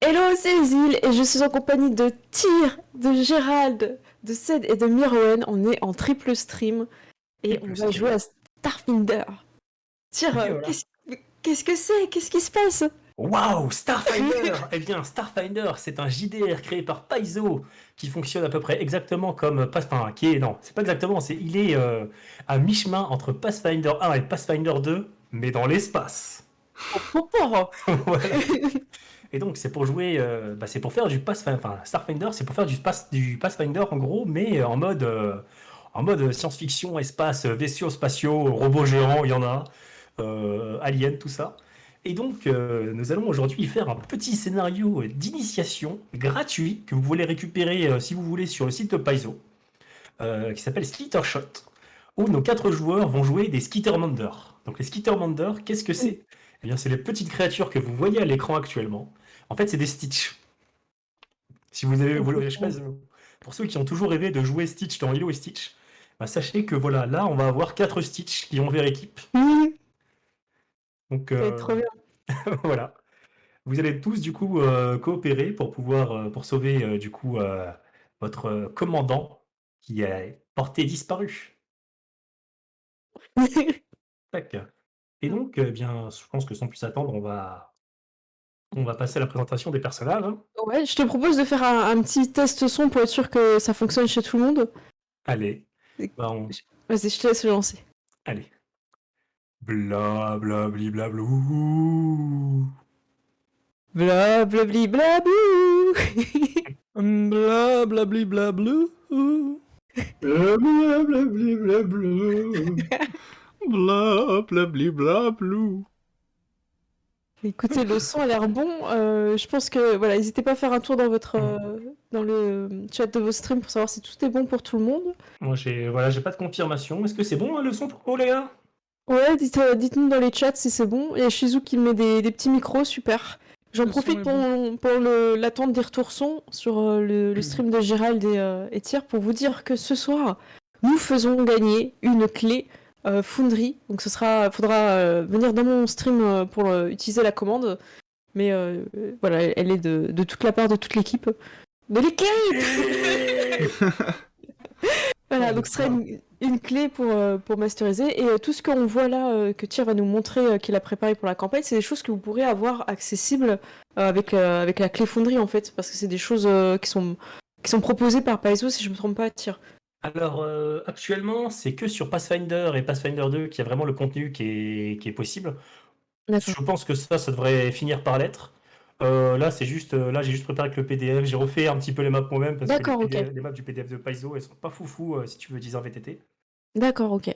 Hello, c'est Zil et je suis en compagnie de Tyr, de Gérald, de Ced et de Mirwen. On est en triple stream et on Triple va jouer stream. à Starfinder. Tyr, Et voilà. qu'est-ce que c'est? Qu'est-ce qui se passe? Waouh, Starfinder! Eh bien, Starfinder, c'est un JDR créé par Paizo qui fonctionne à peu près exactement comme Pathfinder. Non, c'est pas exactement, il est à mi-chemin entre Pathfinder 1 et Pathfinder 2, mais dans l'espace. Oh, popor. Voilà. Et donc, c'est pour jouer, c'est pour faire du Pathfinder. Enfin, Starfinder, c'est pour faire du Pathfinder en gros, mais en mode science-fiction, espace, vaisseaux spatiaux, robots géants, il y en a, aliens, tout ça. Et donc, nous allons aujourd'hui faire un petit scénario d'initiation gratuit que vous voulez récupérer, si vous voulez, sur le site de Paizo, qui s'appelle Skittershot, où nos 4 joueurs vont jouer des Skittermanders. Donc, les Skittermanders, qu'est-ce que c'est? Eh bien, c'est les petites créatures que vous voyez à l'écran actuellement. En fait, c'est des Stitch. Si vous avez, je sais pas, pour ceux qui ont toujours rêvé de jouer Stitch dans Lilo et Stitch, sachez que voilà, là, on va avoir 4 Stitch qui vont faire équipe. Donc, Ça va être trop bien. voilà. Vous allez tous du coup coopérer pour pouvoir pour sauver du coup votre commandant qui est porté disparu. Tac. Et donc, bien, je pense que sans plus attendre, on va passer à la présentation des personnages, hein. Ouais, je te propose de faire un petit test son pour être sûr que ça fonctionne chez tout le monde. Allez, bah, Vas-y, je te laisse le lancer. allez. Bla bla bli bla blou. Bla bla bli bla blou. Bla bla bli bla bleu. Bla bla bla bli bla bleu. Bla bla bli bla bleu. Écoutez, le son a l'air bon. Je pense que voilà, n'hésitez pas à faire un tour dans votre dans le chat de vos streams pour savoir si tout est bon pour tout le monde. Moi, j'ai pas de confirmation. Est-ce que c'est bon, hein, le son pour vous, les gars? Ouais, dites-nous dans les chats si c'est bon. Il y a Shizu qui met des petits micros, super. J'en Le son profite est pour, bon. pour l'attente des retours son sur le stream de Gérald et Tyr pour vous dire que ce soir, nous faisons gagner une clé Foundry. Donc faudra venir dans mon stream pour utiliser la commande. Mais voilà, elle est de toute la part de toute l'équipe. De l'équipe. Voilà, Oh, donc ce serait une clé pour masteriser. Et tout ce qu'on voit là, que Tyr va nous montrer, qu'il a préparé pour la campagne, c'est des choses que vous pourrez avoir accessibles avec la clé Foundry, en fait. Parce que c'est des choses qui sont proposées par Paizo, si je me trompe pas, Tyr. Alors, actuellement, c'est que sur Pathfinder et Pathfinder 2 qu'il y a vraiment le contenu qui est possible. D'accord. Je pense que ça devrait finir par l'être. Là, c'est juste, là, j'ai juste préparé avec le PDF. J'ai refait un petit peu les maps moi-même parce que D'accord, ok. les maps du PDF de Paizo, elles sont pas foufou si tu veux 10 VTT. D'accord, ok.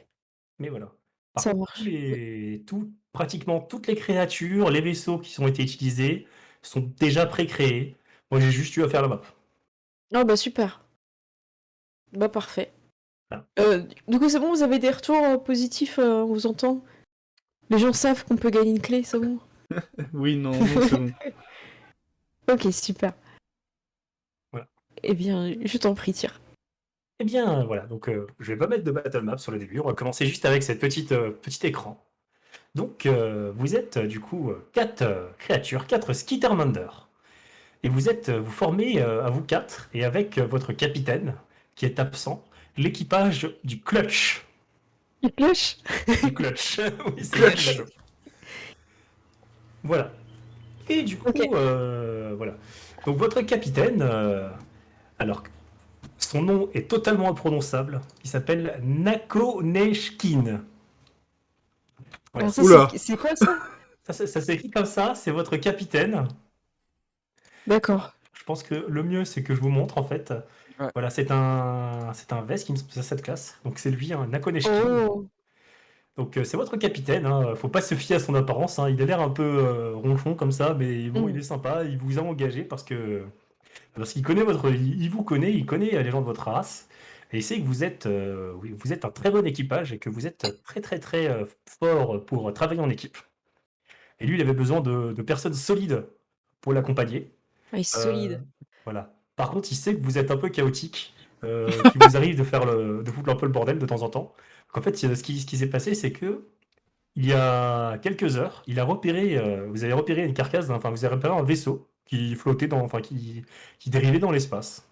Mais voilà. Par Ça contre, marche. pratiquement toutes les créatures, les vaisseaux qui ont été utilisés sont déjà pré-créés. Moi, j'ai juste eu à faire la map. Ah bah super. Bah parfait. Voilà. Du coup, c'est bon, vous avez des retours positifs, on vous entend? Les gens savent qu'on peut gagner une clé, c'est bon? Oui, non, c'est bon. Ok, super. Voilà. Eh bien, je t'en prie, Tyr. Eh bien, voilà, donc je vais pas mettre de battle map sur le début, on va commencer juste avec cette petit écran. Donc, vous êtes du coup 4 créatures, 4 Skittermanders. Et vous formez à vous 4, et avec votre capitaine, qui est absent, l'équipage du Clutch. Il cloche? Du Clutch, oui, c'est Clutch. le jeu. Voilà. Et du Ok. coup, voilà. Donc, votre capitaine, alors, son nom est totalement imprononçable, il s'appelle Nakonechkin. Voilà, Alors ça, Oula. c'est quoi ça? ça s'écrit comme ça, c'est votre capitaine. D'accord. Je pense que le mieux, c'est que je vous montre en fait. Ouais. Voilà, c'est un Vest qui me c'est cette classe. Donc c'est lui, un Nakonechkin. Oh. Donc c'est votre capitaine, hein. Faut pas se fier à son apparence, hein. Il a l'air un peu ronchon comme ça, mais bon, il Mm. est sympa. Il vous a engagé parce qu'il connaît il vous connaît, il connaît les gens de votre race. Et il sait que oui, vous êtes un très bon équipage et que vous êtes très très très fort pour travailler en équipe. Et lui, il avait besoin de personnes solides pour l'accompagner. Ah, il est Euh, solide. voilà. Par contre, il sait que vous êtes un peu chaotique, qu'il vous arrive de foutre un peu le bordel de temps en temps. Donc, en fait, ce qui s'est passé, c'est que il y a quelques heures, vous avez repéré une carcasse, enfin, vous avez repéré un vaisseau qui flottait qui dérivait dans l'espace.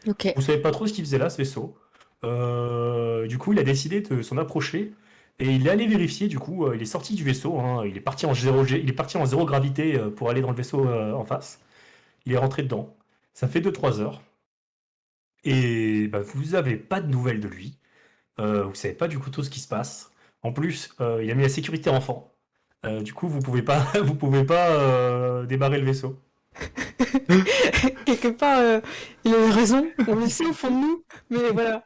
Ok. Vous savez pas trop ce qu'il faisait là, ce vaisseau. Du coup, il a décidé de s'en approcher et il est allé vérifier. Du coup, il est sorti du vaisseau, hein, il est parti en il est parti en zéro gravité pour aller dans le vaisseau en face. Il est rentré dedans. Ça fait 2-3 heures et bah, vous avez pas de nouvelles de lui. Vous savez pas du coup tout ce qui se passe. En plus, il a mis la sécurité enfant. Du coup, vous pouvez pas, vous pouvez pas démarrer le vaisseau. Quelque part, il a eu raison. On le sait au fond de nous, mais voilà.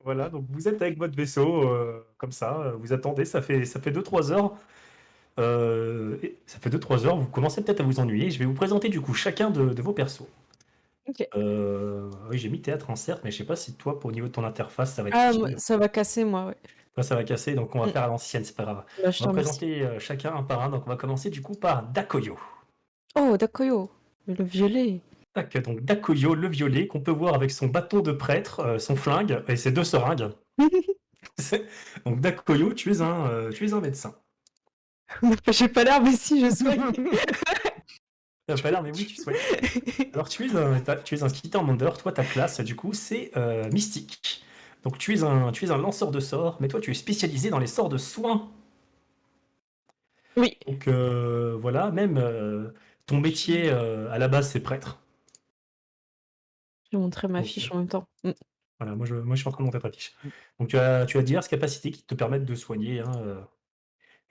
Voilà, donc vous êtes avec votre vaisseau, comme ça, vous attendez, ça fait 2-3 heures. Ça fait 2-3 heures, vous commencez peut-être à vous ennuyer. Je vais vous présenter du coup chacun de vos persos. Ok. Oui, j'ai mis théâtre en certes, mais je sais pas si toi, au niveau de ton interface, ça va être Ah, utile. ça va casser, moi, ouais. Toi, ça va casser, donc on va Mm. faire à l'ancienne, c'est pas grave. Bah, je On te va remercie. présenter chacun un par un, donc on va commencer du coup par Dakoyo. Oh, Dakoyo, le violet. Tac, donc Dakoyo, le violet, qu'on peut voir avec son bâton de prêtre, son flingue et ses 2 seringues. Donc Dakoyo, tu es un médecin. J'ai pas l'air, mais si, je soigne. T'as pas l'air, mais oui, tu souhaites. Alors tu es un Skittermander, toi ta classe du coup c'est mystique. Donc tu es un lanceur de sorts, mais toi tu es spécialisé dans les sorts de soins. Oui, Donc voilà, même ton métier à la base c'est prêtre. je vais montrer ma Donc, fiche en même temps. voilà, moi je suis en train de monter ta fiche. Donc tu as diverses capacités qui te permettent de soigner, hein,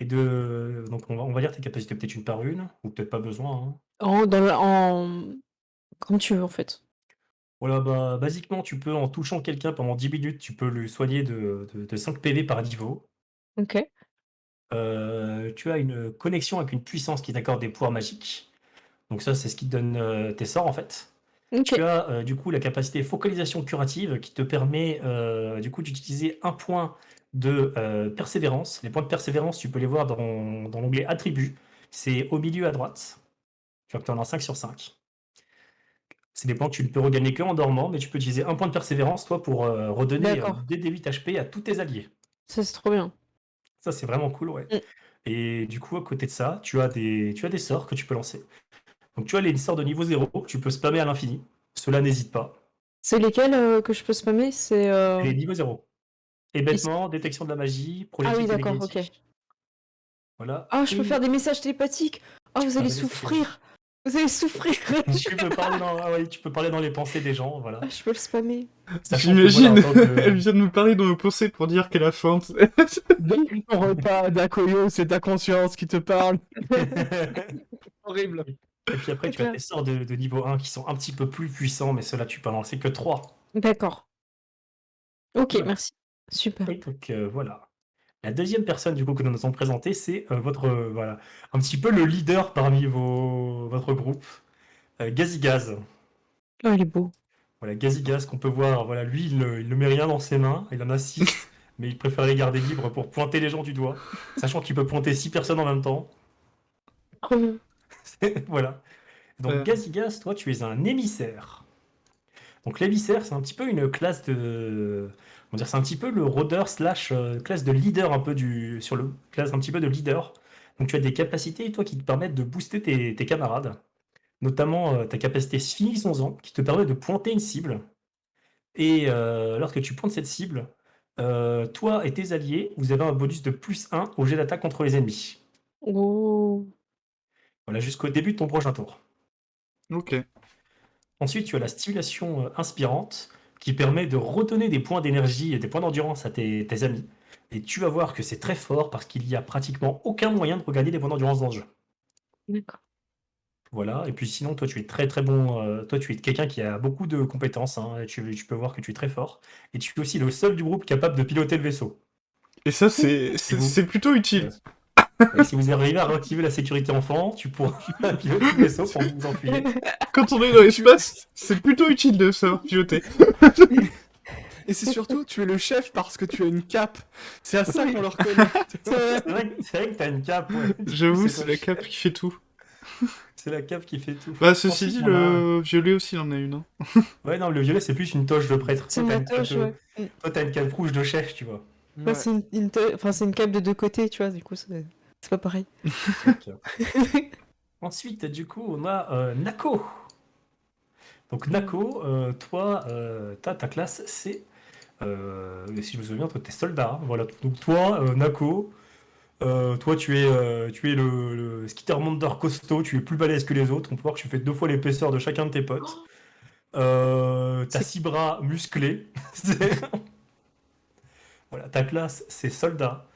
donc on va dire tes capacités peut-être une par une, ou peut-être pas besoin, hein. Comme tu veux, en fait. Voilà, bah, basiquement, tu peux, en touchant quelqu'un pendant 10 minutes, tu peux le soigner de 5 PV par niveau. Ok. Tu as une connexion avec une puissance qui t'accorde des pouvoirs magiques. Donc ça, c'est ce qui te donne tes sorts, en fait. Ok. Tu as du coup la capacité focalisation curative qui te permet du coup d'utiliser un point de persévérance. Les points de persévérance, tu peux les voir dans l'onglet attributs. C'est au milieu à droite. Tu vois que tu en as 5 sur 5. C'est des points que tu ne peux regagner que en dormant, mais tu peux utiliser un point de persévérance, toi, pour redonner D'accord. des D8 HP à tous tes alliés. Ça, c'est trop bien. Ça, c'est vraiment cool, ouais. Mm. Et du coup, à côté de ça, tu as des sorts que tu peux lancer. Donc, tu as les sorts de niveau 0 que tu peux spammer à l'infini. Cela n'hésite pas. C'est lesquels que je peux spammer? C'est. C'est les niveaux 0. Ils- Hébétement, détection de la magie, Ah oui, projectile d'accord, ok. télékinétique. Voilà. Ah, je peux faire Et des messages télépathiques. Oh, tu peux vous faire allez des messages souffrir. Vous allez souffrir. tu peux parler ah ouais, tu peux parler dans les pensées des gens, voilà. Ah, je peux le spammer. Sachant que, voilà, J'imagine, en tant que- elle vient de me parler dans nos pensées pour dire qu'elle a faim. Ton repas, Dakoyo, c'est ta conscience qui te parle. Horrible. Et puis après, tu as tes sorts de niveau 1 qui sont un petit peu plus puissants, mais ceux-là, tu peux en lancer que 3. D'accord. Ok, Voilà. merci. Super. Et donc, voilà. La deuxième personne, du coup, que nous nous avons présentée, c'est voilà, un petit peu le leader parmi votre groupe, Gazigaz. Oh, il est beau. Voilà, Gazigaz, qu'on peut voir, voilà, lui, il ne met rien dans ses mains, il en a 6, mais il préfère les garder libres pour pointer les gens du doigt, sachant qu'il peut pointer 6 personnes en même temps. Trop bien. Voilà. Donc, Gazigaz, toi, tu es un émissaire. Donc, l'émissaire, c'est un petit peu une classe de. On va dire, c'est un petit peu le rôdeur slash classe de leader, un peu sur le classe un petit peu de leader. Donc, tu as des capacités, toi, qui te permettent de booster tes camarades. Notamment ta capacité finissons-en, qui te permet de pointer une cible. Et lorsque tu pointes cette cible, toi et tes alliés, vous avez un bonus de +1 au jet d'attaque contre les ennemis. Oh. Voilà, jusqu'au début de ton prochain tour. Ok. Ensuite, tu as la stimulation inspirante qui permet de redonner des points d'énergie et des points d'endurance à tes amis. Et tu vas voir que c'est très fort parce qu'il n'y a pratiquement aucun moyen de regagner des points d'endurance dans le jeu. D'accord. Voilà, et puis sinon, toi, tu es très très bon. Toi, tu es quelqu'un qui a beaucoup de compétences, hein, et tu peux voir que tu es très fort. Et tu es aussi le seul du groupe capable de piloter le vaisseau. Et ça, c'est vous. c'est plutôt utile. Et si vous arrivez à réactiver la sécurité enfant, tu pourras piloter le vaisseau pour vous enfuir. Quand on est dans l'espace, c'est plutôt utile de savoir piloter. Et c'est surtout, tu es le chef parce que tu as une cape. C'est à ça qu'on le reconnaît. C'est vrai que t'as une cape. Ouais. J'avoue, C'est c'est toi la cape qui fait tout. C'est la cape qui fait tout. Bah, ceci Ensuite, dit, on a- le violet aussi, il en a une. Hein. Ouais, non, le violet, c'est plus une toche de prêtre. C'est Toi, t'as ma une cape toche, de- ouais. Toi, t'as une cape rouge de chef, tu vois. Moi, c'est enfin, c'est une cape de deux côtés, tu vois, du coup, c'est pas pareil. Ok. Ensuite, du coup, on a Nako. Donc Nako, toi, ta classe, c'est, si je me souviens, toi, t'es soldat, hein, voilà. Donc toi, Nako, toi, tu es le skittermonder costaud, tu es plus balèze que les autres. On peut voir que tu fais 2 fois l'épaisseur de chacun de tes potes. T'as C'est 6 bras musclés. C'est- Voilà, ta classe, c'est soldat.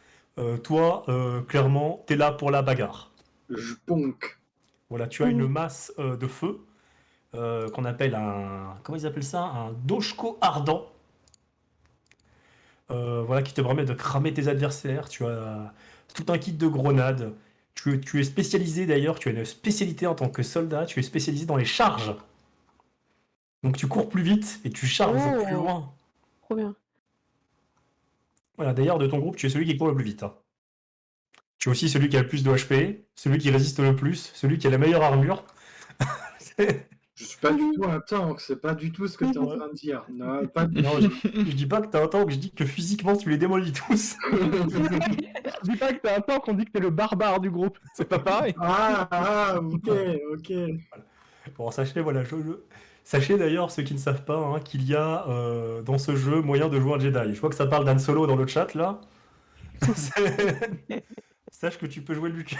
Toi, clairement, t'es là pour la bagarre. Je ponk. Voilà, tu as une masse de feu qu'on appelle un. Comment ils appellent ça? Un doshko ardent. Voilà, qui te permet de cramer tes adversaires. Tu as tout un kit de grenades. Tu es spécialisé d'ailleurs, tu as une spécialité en tant que soldat, tu es spécialisé dans les charges. Donc tu cours plus vite et tu charges plus Oh, loin. trop bien. Voilà, d'ailleurs, de ton groupe, tu es celui qui court le plus vite, hein. Tu es aussi celui qui a le plus de HP, celui qui résiste le plus, celui qui a la meilleure armure. Je suis pas du tout un tank, c'est pas du tout ce que tu es en train de dire. Non, pas du Non, je dis pas que t'as un tank, je dis que physiquement tu les démolis tous. Je dis pas que t'es un tank, on dit que t'es le barbare du groupe. C'est pas pareil. ok, ok. Bon, sachez, voilà, sachez d'ailleurs, ceux qui ne savent pas, hein, qu'il y a dans ce jeu moyen de jouer un Jedi. Je vois que ça parle d'Han Solo dans le chat là. Sache que tu peux jouer le Luke.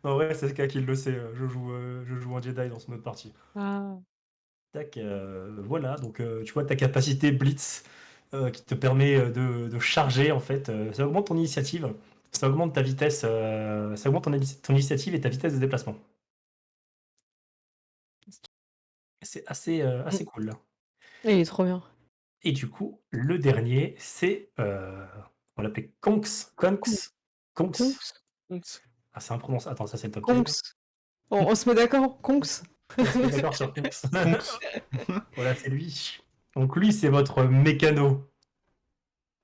En vrai, c'est ce cas qui le sait. Je joue un Jedi dans ce mode partie. Ah. Tac, voilà, donc tu vois ta capacité Blitz qui te permet de charger en fait. Ça augmente ton initiative, ça augmente ta vitesse, ça augmente ton initiative et ta vitesse de déplacement. C'est assez cool. Il est trop bien. Et du coup, le dernier, c'est. On l'appelait Konks. Konks. Konks. Konks. Ah, c'est imprononçable. Attends, ça c'est le top 10. Konks. On se met d'accord? Konks. On se met d'accord sur Konks. Voilà, c'est lui. Donc lui, c'est votre mécano.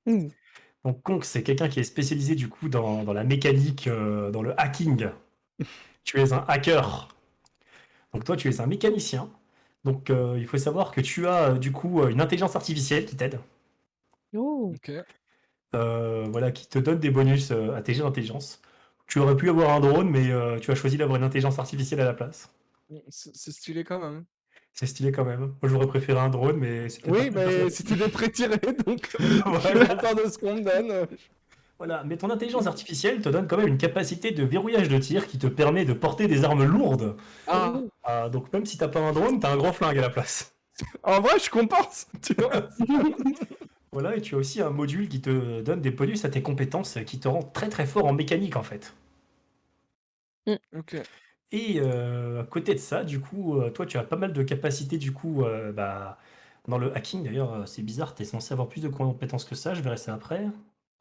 Mm. Donc Konks, c'est quelqu'un qui est spécialisé du coup dans la mécanique, dans le hacking. Tu es un hacker. Donc toi, tu es un mécanicien. Donc il faut savoir que tu as du coup une intelligence artificielle qui t'aide. Oh. Ok. Voilà, qui te donne des bonus à tes jets d'intelligence. Tu aurais pu avoir un drone, mais tu as choisi d'avoir une intelligence artificielle à la place. C'est stylé quand même. C'est stylé quand même. Moi, j'aurais préféré un drone, mais c'était Oui, pas mais personnel. c'était des pré-tirés, donc je suis Voilà. content de ce qu'on me donne. Voilà, mais ton intelligence artificielle te donne quand même une capacité de verrouillage de tir qui te permet de porter des armes lourdes. Ah, Donc même si t'as pas un drone, t'as un grand flingue à la place. en vrai, je compense, tu vois. Voilà, et tu as aussi un module qui te donne des bonus à tes compétences qui te rend très très fort en mécanique en fait. Ok. Et à côté de ça, du coup, toi tu as pas mal de capacités du coup dans le hacking. D'ailleurs, c'est bizarre, t'es censé avoir plus de compétences que ça, je verrai ça après.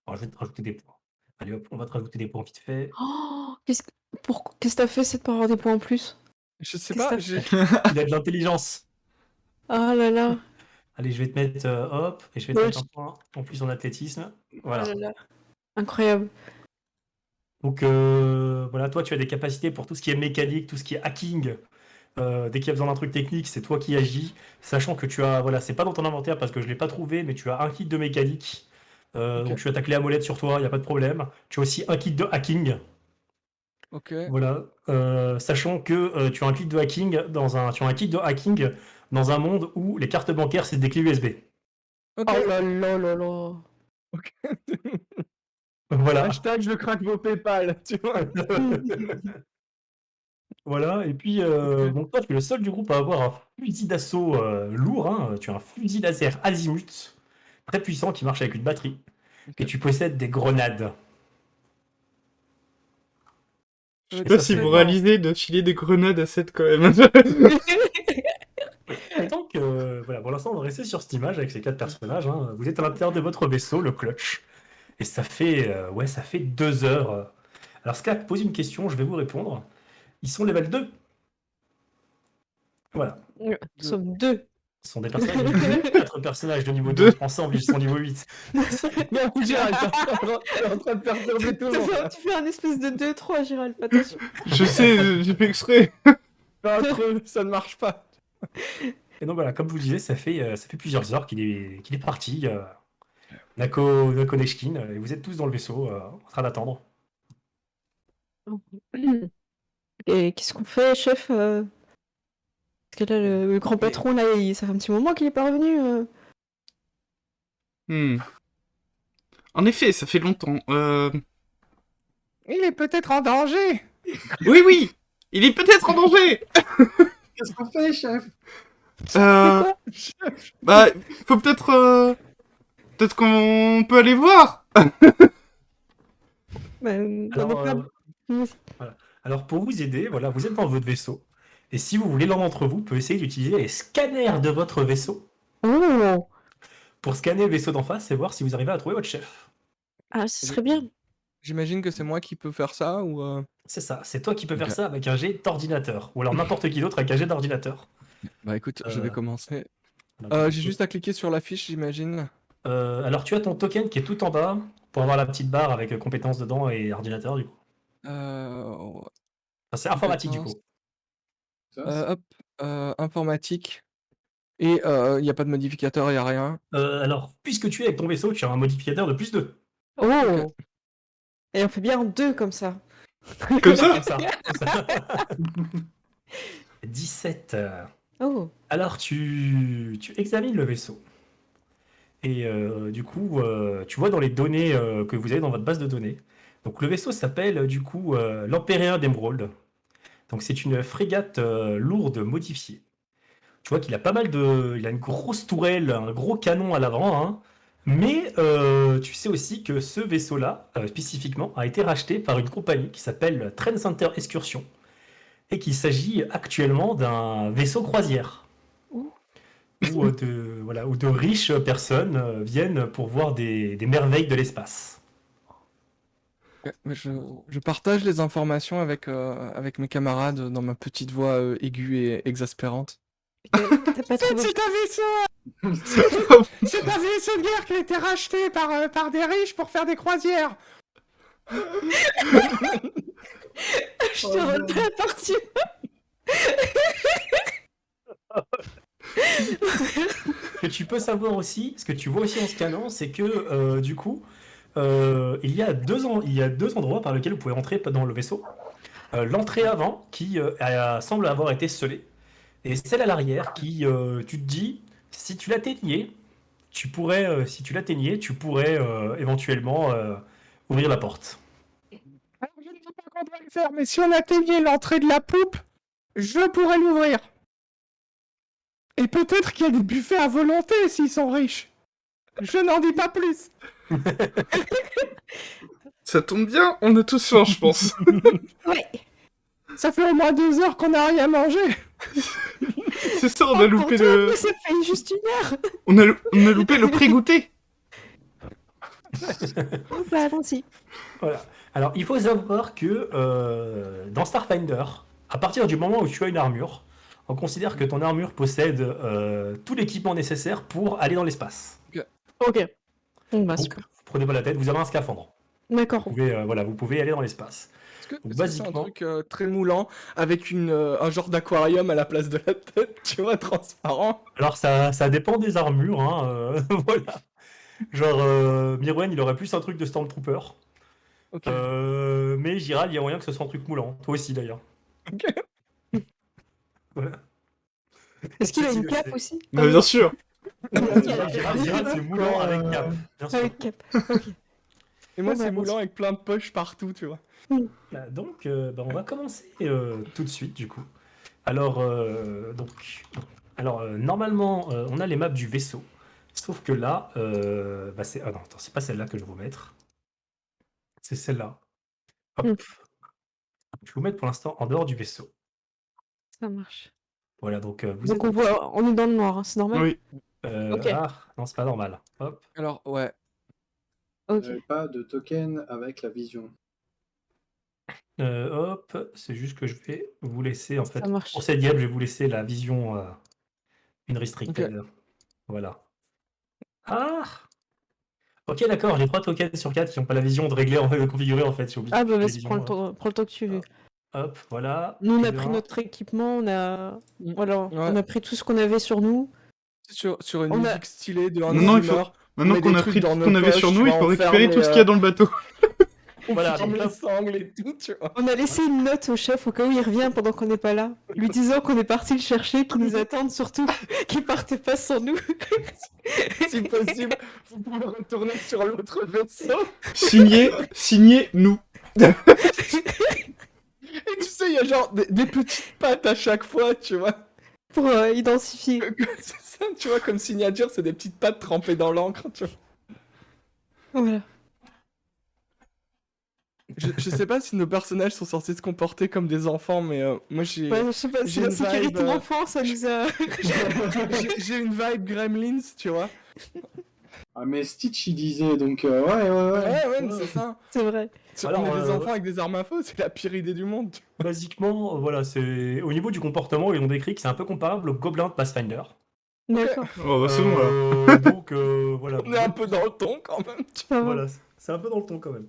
Alors, je vais te rajouter des points. Allez hop, on va te rajouter des points vite fait. Oh, qu'est-ce que t'as fait, c'est de pas avoir des points en plus? Je sais Qu'est-ce pas, que j'ai... Il a de l'intelligence. Ah là là. Allez, je vais te mettre hop, et je vais te Ouais, mettre un point en plus en athlétisme. Voilà. Ah là là. Incroyable. Donc voilà, toi tu as des capacités pour tout ce qui est mécanique, tout ce qui est hacking. Dès qu'il y a besoin d'un truc technique, c'est toi qui agis, sachant que tu as, voilà, c'est pas dans ton inventaire parce que je l'ai pas trouvé, mais tu as un kit de mécanique. Ok. Donc tu as ta clé à molette sur toi, il n'y a pas de problème. Tu as aussi un kit de hacking. Ok. Voilà, sachant que tu as un kit de hacking tu as un kit de hacking dans un monde où les cartes bancaires c'est des clés USB. Ok. Oh là là là là. Voilà. Hashtag je craque vos PayPal, tu vois. Voilà, et puis Ok. donc toi tu es le seul du groupe à avoir un fusil d'assaut lourd, hein. Tu as un fusil laser azimut très puissant qui marche avec une batterie, Ok. et tu possèdes des grenades. Ça va Et être Pas ça, si c'est- vous marrant. réalisez de filer des grenades à 7 quand même. Et donc voilà, pour l'instant on va rester sur cette image avec ces 4 personnages, hein. Vous êtes à l'intérieur de votre vaisseau, le Clutch, et ça fait ouais, ça fait 2 heures. Alors Skak pose une question, je vais vous répondre. Ils sont level 2. Voilà. Nous sommes deux. Ce sont des personnages de niveau 2, 4 personnages de niveau Deux. 2. Ensemble, ils sont niveau 8. Non, Gérald, t'es en train de perturber tout le monde. Tu fais un espèce de 2-3, Gérald, fais attention. Je sais, j'ai fait exprès. Pas trop, ça ne marche pas. Et donc voilà, comme je vous disais, ça fait plusieurs heures qu'il est parti. Nako Neshkin, et vous êtes tous dans le vaisseau en train d'attendre. Et qu'est-ce qu'on fait, chef Parce que là, le grand patron, là, ça fait un petit moment qu'il est pas revenu. En effet, ça fait longtemps. Il est peut-être en danger. Oui, il est peut-être en danger. Qu'est-ce qu'on fait, chef? Bah, faut peut-être qu'on peut aller voir. Alors, voilà. Alors, pour vous aider, voilà, vous êtes dans votre vaisseau. Et si vous voulez, l'un d'entre vous peut essayer d'utiliser les scanners de votre vaisseau Oh pour scanner le vaisseau d'en face et voir si vous arrivez à trouver votre chef. Ah, ce serait bien. J'imagine que c'est moi qui peux faire ça ou. C'est ça, c'est toi qui peux faire Ok. ça avec un jet d'ordinateur. Ou alors n'importe qui d'autre avec un jet d'ordinateur. Bah écoute, je vais Euh, commencer. voilà. J'ai juste à cliquer sur la fiche, j'imagine. Alors, tu as ton token qui est tout en bas pour avoir la petite barre avec compétences dedans et ordinateur, du coup. Ouais, Enfin, c'est informatique, du coup. compétences. Ça, Hop, informatique. Et il n'y a pas de modificateur, il n'y a rien. Alors, puisque tu es avec ton vaisseau, tu as un modificateur de plus 2. Oh Ok. Et on fait bien en deux comme ça. Comme ça. Comme ça. 17. Oh Alors, tu examines le vaisseau. Et du coup, tu vois dans les données que vous avez dans votre base de données. Donc, le vaisseau s'appelle, du coup, l'Empéréen d'Emeraude. Donc, c'est une frégate lourde modifiée. Tu vois qu'il a pas mal de... Il a une grosse tourelle, un gros canon à l'avant, hein. Mais tu sais aussi que ce vaisseau-là, spécifiquement, a été racheté par une compagnie qui s'appelle Trend Center Excursion et qu'il s'agit actuellement d'un vaisseau croisière Ouh. où de riches personnes viennent pour voir des merveilles de l'espace. Ok, mais je partage les informations avec mes camarades dans ma petite voix aiguë et exaspérante. T'as pas trouvé... un vaisseau C'est un vaisseau de guerre qui a été racheté par des riches pour faire des croisières. Je te redonne la partie. Ce que tu peux savoir aussi, ce que tu vois aussi en scannant, c'est que du coup, il y a deux endroits par lesquels vous pouvez entrer dans le vaisseau. L'entrée avant, qui semble avoir été scellée, et celle à l'arrière, qui, tu te dis, si tu l'atteignais, tu pourrais éventuellement ouvrir la porte. Alors je ne dis pas qu'on doit le faire, mais si on atteignait l'entrée de la poupe, je pourrais l'ouvrir. Et peut-être qu'il y a des buffets à volonté s'ils sont riches. Je n'en dis pas plus. Ça tombe bien, on a tous faim, je pense. Ouais. Ça fait au moins 2 heures qu'on n'a rien mangé. C'est ça, on a loupé Pour toi, le... ça fait juste 1 heure. On a loupé le pré-goûter. Oh, bah, allons-y. Voilà. Alors, il faut savoir que dans Starfinder, à partir du moment où tu as une armure, on considère que ton armure possède tout l'équipement nécessaire pour aller dans l'espace. Ok. Bon, bah, Donc, super. vous prenez pas la tête, vous avez un scaphandre. D'accord. Vous pouvez aller dans l'espace. Est-ce que Donc, c'est un basiquement- truc très moulant avec un genre d'aquarium à la place de la tête, tu vois, transparent? Alors, ça dépend des armures, hein, voilà. Genre, Mirwen, il aurait plus un truc de Stormtrooper. Ok. Mais Giral, il y a moyen que ce soit un truc moulant. Toi aussi, d'ailleurs. Ok. Voilà. Est-ce qu'il a Ceci une le cape sait. aussi Mais bien sûr. Giral, c'est moulant avec cap, bien sûr. Avec cap. Ok. Et moi, Bon, bah, c'est bon, moulant avec plein de poches partout, tu vois. Donc, on va commencer tout de suite, du coup. Alors, normalement, on a les maps du vaisseau. Sauf que là, c'est... Ah non, attends, c'est pas celle-là que je vais vous mettre. C'est celle-là. Hop. Mm. Je vais vous mettre pour l'instant en dehors du vaisseau. Ça marche. Voilà, donc vous Donc êtes... on voit, on est dans le noir, hein, c'est normal? Oui. Ok. Ah, non, c'est pas normal. Hop. Alors, ouais. Ok. J'avais pas de token avec la vision. Hop, c'est juste que je vais vous laisser, en fait, Ça marche. pour cette game, je vais vous laisser la vision une restricted. Voilà. Ah! Ok, d'accord, j'ai 3 tokens sur 4 qui n'ont pas la vision de régler, en fait, de configurer, en fait. J'ai oublié Ah de bah configurer vas-y, les prends le visions, temps que tu veux. Hop, voilà. Nous on a Bien. pris notre équipement, on a... Voilà, Ouais. on a pris tout ce qu'on avait sur nous. Sur une On a- musique stylée de Hans Maintenant, il faut- Zimmer. Maintenant met qu'on des a trucs pris dans tout ce nos qu'on avait poches, sur tu nous, il vois, faut on récupérer ferme tout les, ce qu'il y a dans le bateau. Voilà, ferme donc là- les sangles et tout, tu vois. On a laissé une note au chef au cas où il revient pendant qu'on n'est pas là, lui disant qu'on est parti le chercher, qu'il nous attende surtout, qu'il partait pas sans nous. Si possible, vous pouvez retourner sur l'autre vaisseau. Signé nous. Et tu sais, il y a genre des petites pattes à chaque fois, tu vois. Pour identifier. C'est ça, tu vois, comme signature, c'est des petites pattes trempées dans l'encre, tu vois. Voilà. Je sais pas si nos personnages sont censés se comporter comme des enfants, mais moi j'ai Ouais, je sais pas, j'ai c'est la une sécurité vibe, d'enfant, ça nous a... j'ai une vibe Gremlins, tu vois. Ah, mais Stitch, il disait, donc, ouais. Ouais, mais c'est ça. C'est vrai. Alors, On est des enfants avec des armes à feu, c'est la pire idée du monde. Basiquement, voilà, c'est au niveau du comportement, ils ont décrit que c'est un peu comparable au gobelin de Pathfinder. D'accord. Oh bah c'est bon là. Donc voilà. On est un peu dans le ton quand même. Ça va. Voilà, c'est un peu dans le ton quand même.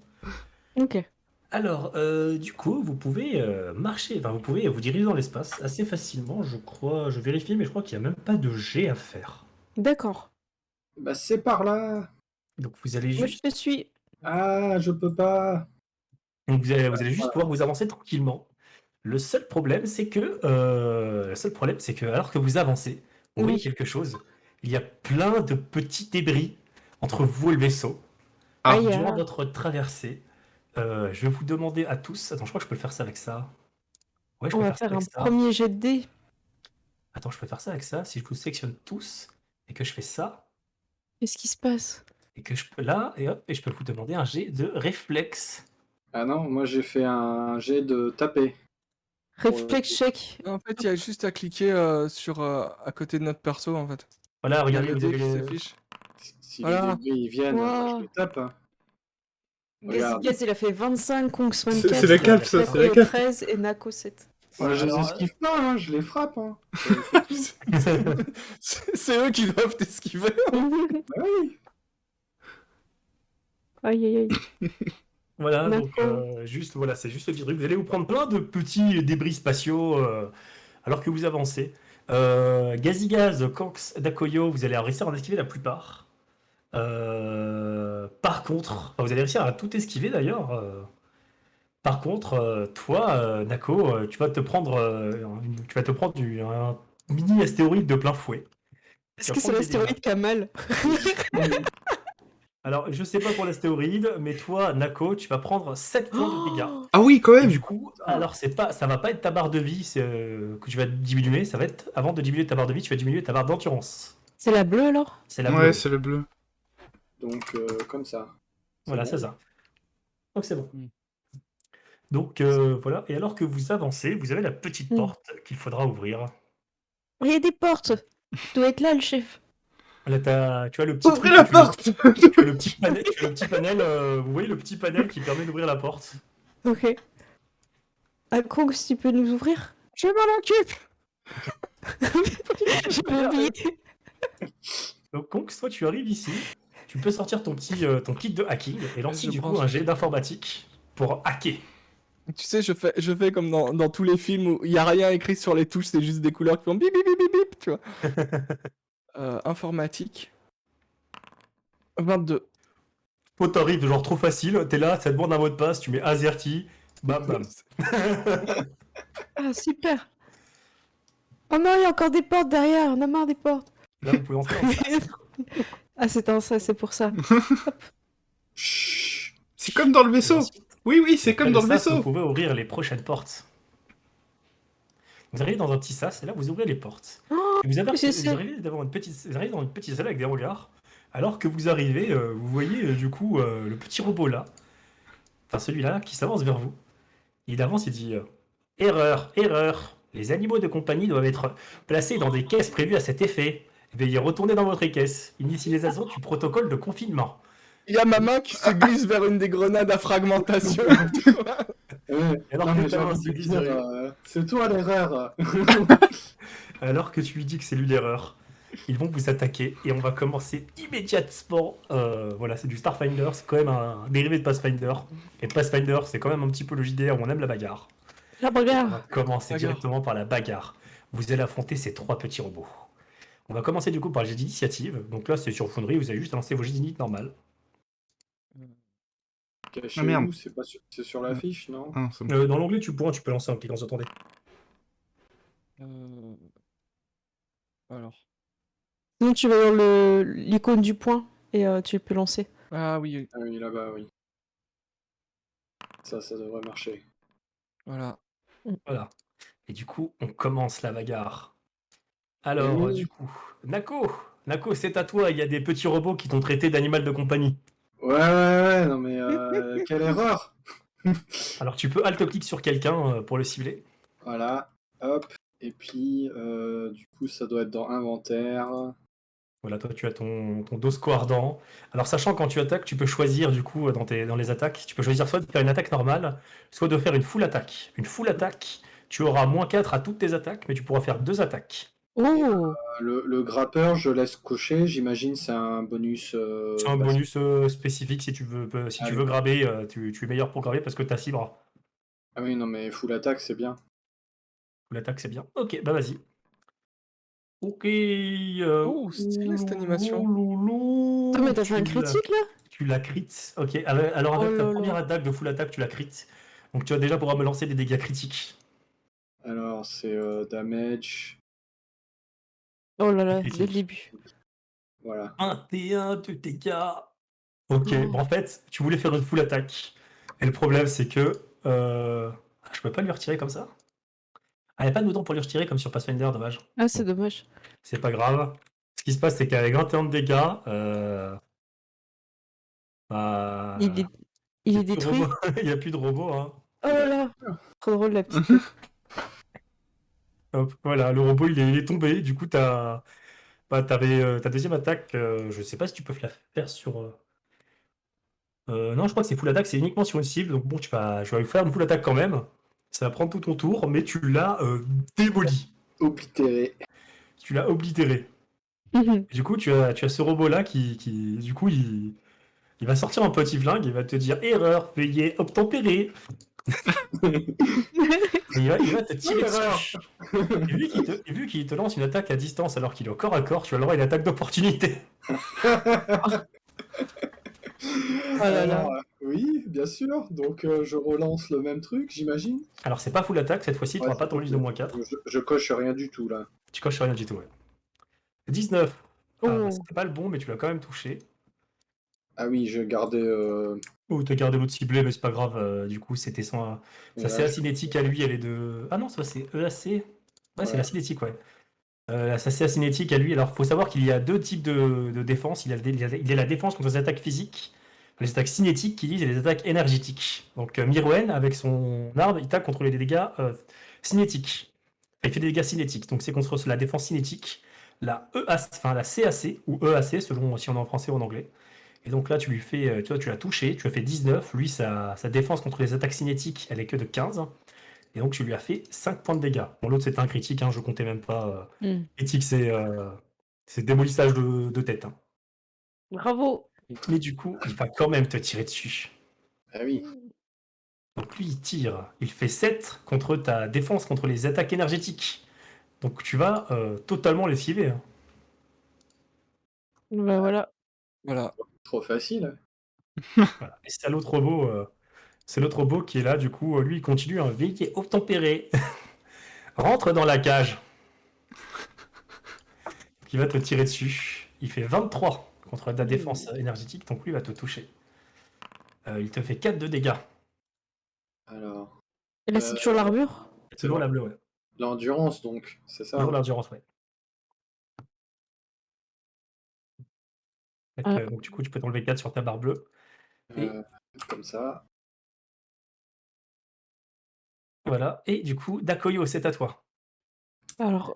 Ok. Alors, du coup, vous pouvez marcher, enfin, vous pouvez vous diriger dans l'espace assez facilement, je crois. Je vérifie, mais je crois qu'il n'y a même pas de jet à faire. D'accord. Bah, c'est par là. Donc, vous allez Moi, je juste, te suis. Ah, je peux pas. donc, vous allez juste pouvoir vous avancer tranquillement. Le seul problème, c'est que, alors que vous avancez, vous voyez Oui. quelque chose. Il y a plein de petits débris entre vous et le vaisseau. Ah. Aïe, Durant ah. votre traversée, je vais vous demander à tous. Attends, je crois que je peux le faire ça avec ça. Ouais, je On peux va faire ça faire un avec ça. premier jet de dés. Attends, je peux faire ça avec ça. Si je vous sélectionne tous et que je fais ça, Qu'est-ce qui se passe? et que je peux là, et hop, et je peux vous demander un jet de réflexe. Ah non, moi j'ai fait un jet de taper. Réflexe check. En fait, il y a juste à cliquer sur à côté de notre perso en fait. Voilà, Il y a regardez, le vous dé avez qui les... s'affiche. Si Voilà. les débris ils viennent, moi, Wow. je les tape. Hein. Regarde. Gazigaz, il a fait 25, Kongs C'est 24. la cape, ça, c'est la cape. 13 et Nako 7. Moi, je les Alors, esquive pas, hein, je les frappe. Hein. C'est eux qui doivent t'esquiver. Bah oui. Aïe, aïe, aïe. Voilà, donc D'accord. juste, voilà, c'est juste le petit truc. Vous allez vous prendre plein de petits débris spatiaux alors que vous avancez. Gazigaz, Kanks, Dakoyo, vous allez réussir à en esquiver la plupart. Par contre, enfin, vous allez réussir à tout esquiver d'ailleurs. Par contre, toi, Nako, tu vas te prendre, un mini astéroïde de plein fouet. Est-ce que c'est l'astéroïde qui a mal? Alors, je sais pas pour l'astéroïde, mais toi, Nako, tu vas prendre 7 points de dégâts. Ah oui quand Et même. du coup, alors ça va pas être ta barre de vie que tu vas diminuer, ça va être, avant de diminuer ta barre de vie, tu vas diminuer ta barre d'endurance. C'est la bleue alors? C'est la Ouais bleue. c'est le bleu. Donc, comme ça. Voilà, bon. c'est ça. Donc c'est bon. Mm. Donc voilà, et alors que vous avancez, vous avez la petite Mm. porte qu'il faudra ouvrir. Il y a des portes. Doit être là le chef. Là, tu vois le petit Ouvrez truc la que porte. tu as le petit panel, vous voyez le petit panel qui permet d'ouvrir la porte. Ok. Ah, Kongs, tu peux nous ouvrir? Je m'en occupe. J'avais oublié. Donc Kongs, toi tu arrives ici, tu peux sortir ton kit de hacking et lancer Je du prends coup ce un jet kit. d'informatique pour hacker. Tu sais, je fais comme dans tous les films où il y a rien écrit sur les touches, c'est juste des couleurs qui font bip bip bip bip bip, tu vois. Informatique. 22. Toi, t'arrives genre trop facile, t'es là, ça te demande un mot de passe, tu mets AZERTY, bam bam. Ah, super. Oh non, il y a encore des portes derrière. On a marre des portes. Là, vous pouvez entrer en Ah, c'est pour ça. Chut. C'est comme dans le Et vaisseau. ensuite, Oui c'est comme dans le après sas, vaisseau. vous pouvez ouvrir les prochaines portes. Vous arrivez dans un petit sas et là, vous ouvrez les portes. Oh, Et vous c'est- arrivez dans une petite salle avec des regards. Alors que vous arrivez, vous voyez du coup le petit robot là, enfin celui-là, qui s'avance vers vous. Il avance et dit erreur, erreur. Les animaux de compagnie doivent être placés dans des caisses prévues à cet effet. Veuillez retourner dans votre caisse. Initialisation du protocole de confinement. Il y a ma main qui se glisse vers une des grenades à fragmentation. Ouais. Alors Non, que mais j'ai t'as envie un de celui dire, de- c'est toi l'erreur. Alors que tu lui dis que c'est lui l'erreur, ils vont vous attaquer et on va commencer immédiatement. Voilà, c'est du Starfinder, c'est quand même un dérivé de Pathfinder. Et Pathfinder, c'est quand même un petit peu le JDR où on aime la bagarre. La On va bagarre. commencer Bagarre. directement par la bagarre. Vous allez affronter ces 3 petits robots. On va commencer du coup par le jet d'initiative. Donc là, c'est sur Foundry, vous avez juste à lancer vos jets d'init normal. Ok. Caché Ah, merde. où? C'est pas c'est sur la fiche, non? Ah, c'est bon. Dans l'onglet, tu peux lancer en cliquant sur ton dé. Alors. Donc tu vas dans l'icône du point et tu peux lancer. Ah oui, Ah oui, là-bas, oui. Ça devrait marcher. voilà. Voilà. Et du coup, on commence la bagarre. Alors, Eh oui. du coup, Nako, c'est à toi. Il y a des petits robots qui t'ont traité d'animal de compagnie. Ouais, non mais quelle erreur! Alors, tu peux alt-clic sur quelqu'un pour le cibler. Voilà, hop, et puis du coup ça doit être dans inventaire. Voilà, toi, tu as ton dosco ardent. Alors, sachant quand tu attaques, tu peux choisir, du coup, dans les attaques, tu peux choisir soit de faire une attaque normale, soit de faire une full attaque. Une full attaque, tu auras -4 à toutes tes attaques, mais tu pourras faire 2 attaques. Oh! Le grappeur, je laisse cocher, j'imagine c'est un bonus. C'est un Bah, bonus spécifique si tu veux, si tu allez. veux graber, tu es meilleur pour graber parce que tu as 6 bras. Ah oui, non mais full attaque c'est bien. L'attaque, c'est bien. Ok, bah vas-y. Ok. Oh, stylé cette animation. Loulou, Ah mais t'as fait un tu l'as- critique là? Tu la crit. Ok, alors Oh avec ta là première là. attaque de full attaque, tu la crit. Donc tu vas déjà pouvoir me lancer des dégâts critiques. Alors c'est damage, Oh là là, dès Critique. le début. voilà. 21 de dégâts. Ok, Oh. bon, en fait, tu voulais faire une full attaque. Et le problème, c'est que je peux pas lui retirer comme ça. Ah, y a pas de bouton pour lui retirer comme sur Pathfinder, dommage. Ah c'est dommage. C'est pas grave. Ce qui se passe, c'est qu'avec 21 de dégâts, bah, Il est, il est plus de détruit. robots. Il n'y a plus de robots. Hein. Oh là là. Trop drôle la petite tête. Hop, voilà, le robot il est tombé. Du coup, t'avais ta deuxième attaque. Je sais pas si tu peux la faire sur. Non, je crois que c'est full attaque, c'est uniquement sur une cible. Donc bon, je vais faire une full attaque quand même. Ça va prendre tout ton tour, mais tu l'as démoli. Oblitéré. Tu l'as oblitéré. Mhm. Et du coup, tu as ce robot-là qui du coup, il va sortir un petit flingue et va te dire erreur, veuillez obtempérer. Et il va te tirer Erreur. dessus. Et vu qu'il te lance une attaque à distance alors qu'il est au corps à corps, tu as le droit à une attaque d'opportunité. Oh là là. Alors, oui, bien sûr. Donc je relance le même truc, j'imagine. Alors, c'est pas full attaque, cette fois-ci, tu Ouais, n'auras pas c'est ton bonus de -4. Je coche rien du tout là. Tu coches rien du tout, ouais. 19. Ah, Oh. c'était pas le bon, mais tu l'as quand même touché. Ah oui, je gardais. Ou t'as gardé l'autre ciblé, mais c'est pas grave. Du coup, c'était sa Là, CA cinétique à lui, elle est de. Ah non, ça c'est EAC. Ouais, c'est la cinétique, ouais. Sa CA cinétique à lui. Alors, faut savoir qu'il y a deux types de défense. Il y a la défense contre les attaques physiques, les attaques cinétiques qui disent et les attaques énergétiques. Donc, Mirwen, avec son arme, il tape contre les dégâts cinétiques. Il fait des dégâts cinétiques. Donc, c'est contre la défense cinétique, la EAC, enfin la CAC ou EAC, selon si on est en français ou en anglais. Et donc là, tu lui fais, tu vois, tu l'as touché, tu as fait 19. Lui, sa défense contre les attaques cinétiques, elle est que de 15. Et donc, tu lui as fait 5 points de dégâts. Bon, l'autre, c'était un critique, hein, je comptais même pas. Mm. Critique, c'est démolissage de tête. Hein. Bravo. Mais du coup, il va quand même te tirer dessus. Ah oui. Donc lui, il tire. Il fait 7 contre ta défense contre les attaques énergétiques. Donc tu vas totalement l'esquiver. Hein. Bah voilà. Voilà. Trop facile. Voilà. Et c'est l'autre robot qui est là, du coup, lui, il continue. Hein. Lui qui est obtempéré. Rentre dans la cage. Qui va te tirer dessus. Il fait 23 contre ta défense énergétique, donc lui va te toucher. Il te fait 4 de dégâts. Alors. Et là c'est toujours l'armure? C'est toujours la bleue, ouais. L'endurance donc, c'est ça. Toujours l'endurance, ouais. Donc du coup, tu peux t'enlever 4 sur ta barre bleue. Et Comme ça. voilà. Et du coup, Dakoyo, c'est à toi.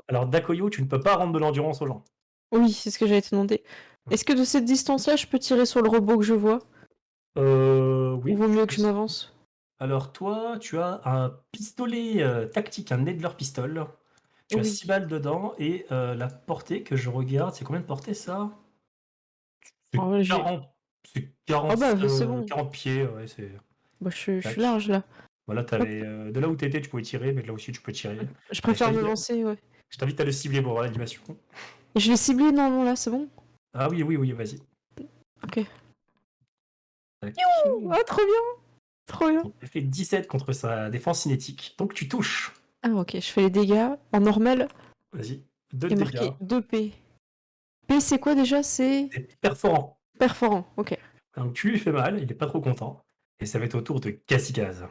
Alors Dakoyo, tu ne peux pas rendre de l'endurance aux gens. oui, c'est ce que j'allais te demander. Est-ce que de cette distance-là, je peux tirer sur le robot que je vois? Oui. Ou vaut mieux que je m'avance? Alors toi, tu as un pistolet tactique, un Nedler pistol. Tu as Oui. 6 balles dedans et la portée que je regarde, c'est combien de portée ça? C'est Ah ouais, 40, c'est 40, Ah bah, c'est bon. 40 pieds, ouais, c'est... Bah, je Tac. suis large là. Voilà, t'avais, de là où t'étais, tu pouvais tirer, mais de là aussi, tu peux tirer. Je préfère je me t'invite- lancer, ouais. Je t'invite à le cibler pour voir l'animation. Je l'ai ciblé, non, là, c'est bon? Ah oui, vas-y. Ok. Tac. Ah, trop bien! Trop bien! Donc, elle fait 17 contre sa défense cinétique. Donc tu touches. Ah, ok, je fais les dégâts en normal. Vas-y. 2 Il de y a dégâts. marqué 2 P. P, c'est quoi déjà? C'est C'est perforant. perforant. Ok. Donc tu lui fais mal, il est pas trop content. Et ça va être au tour de Cassigaz.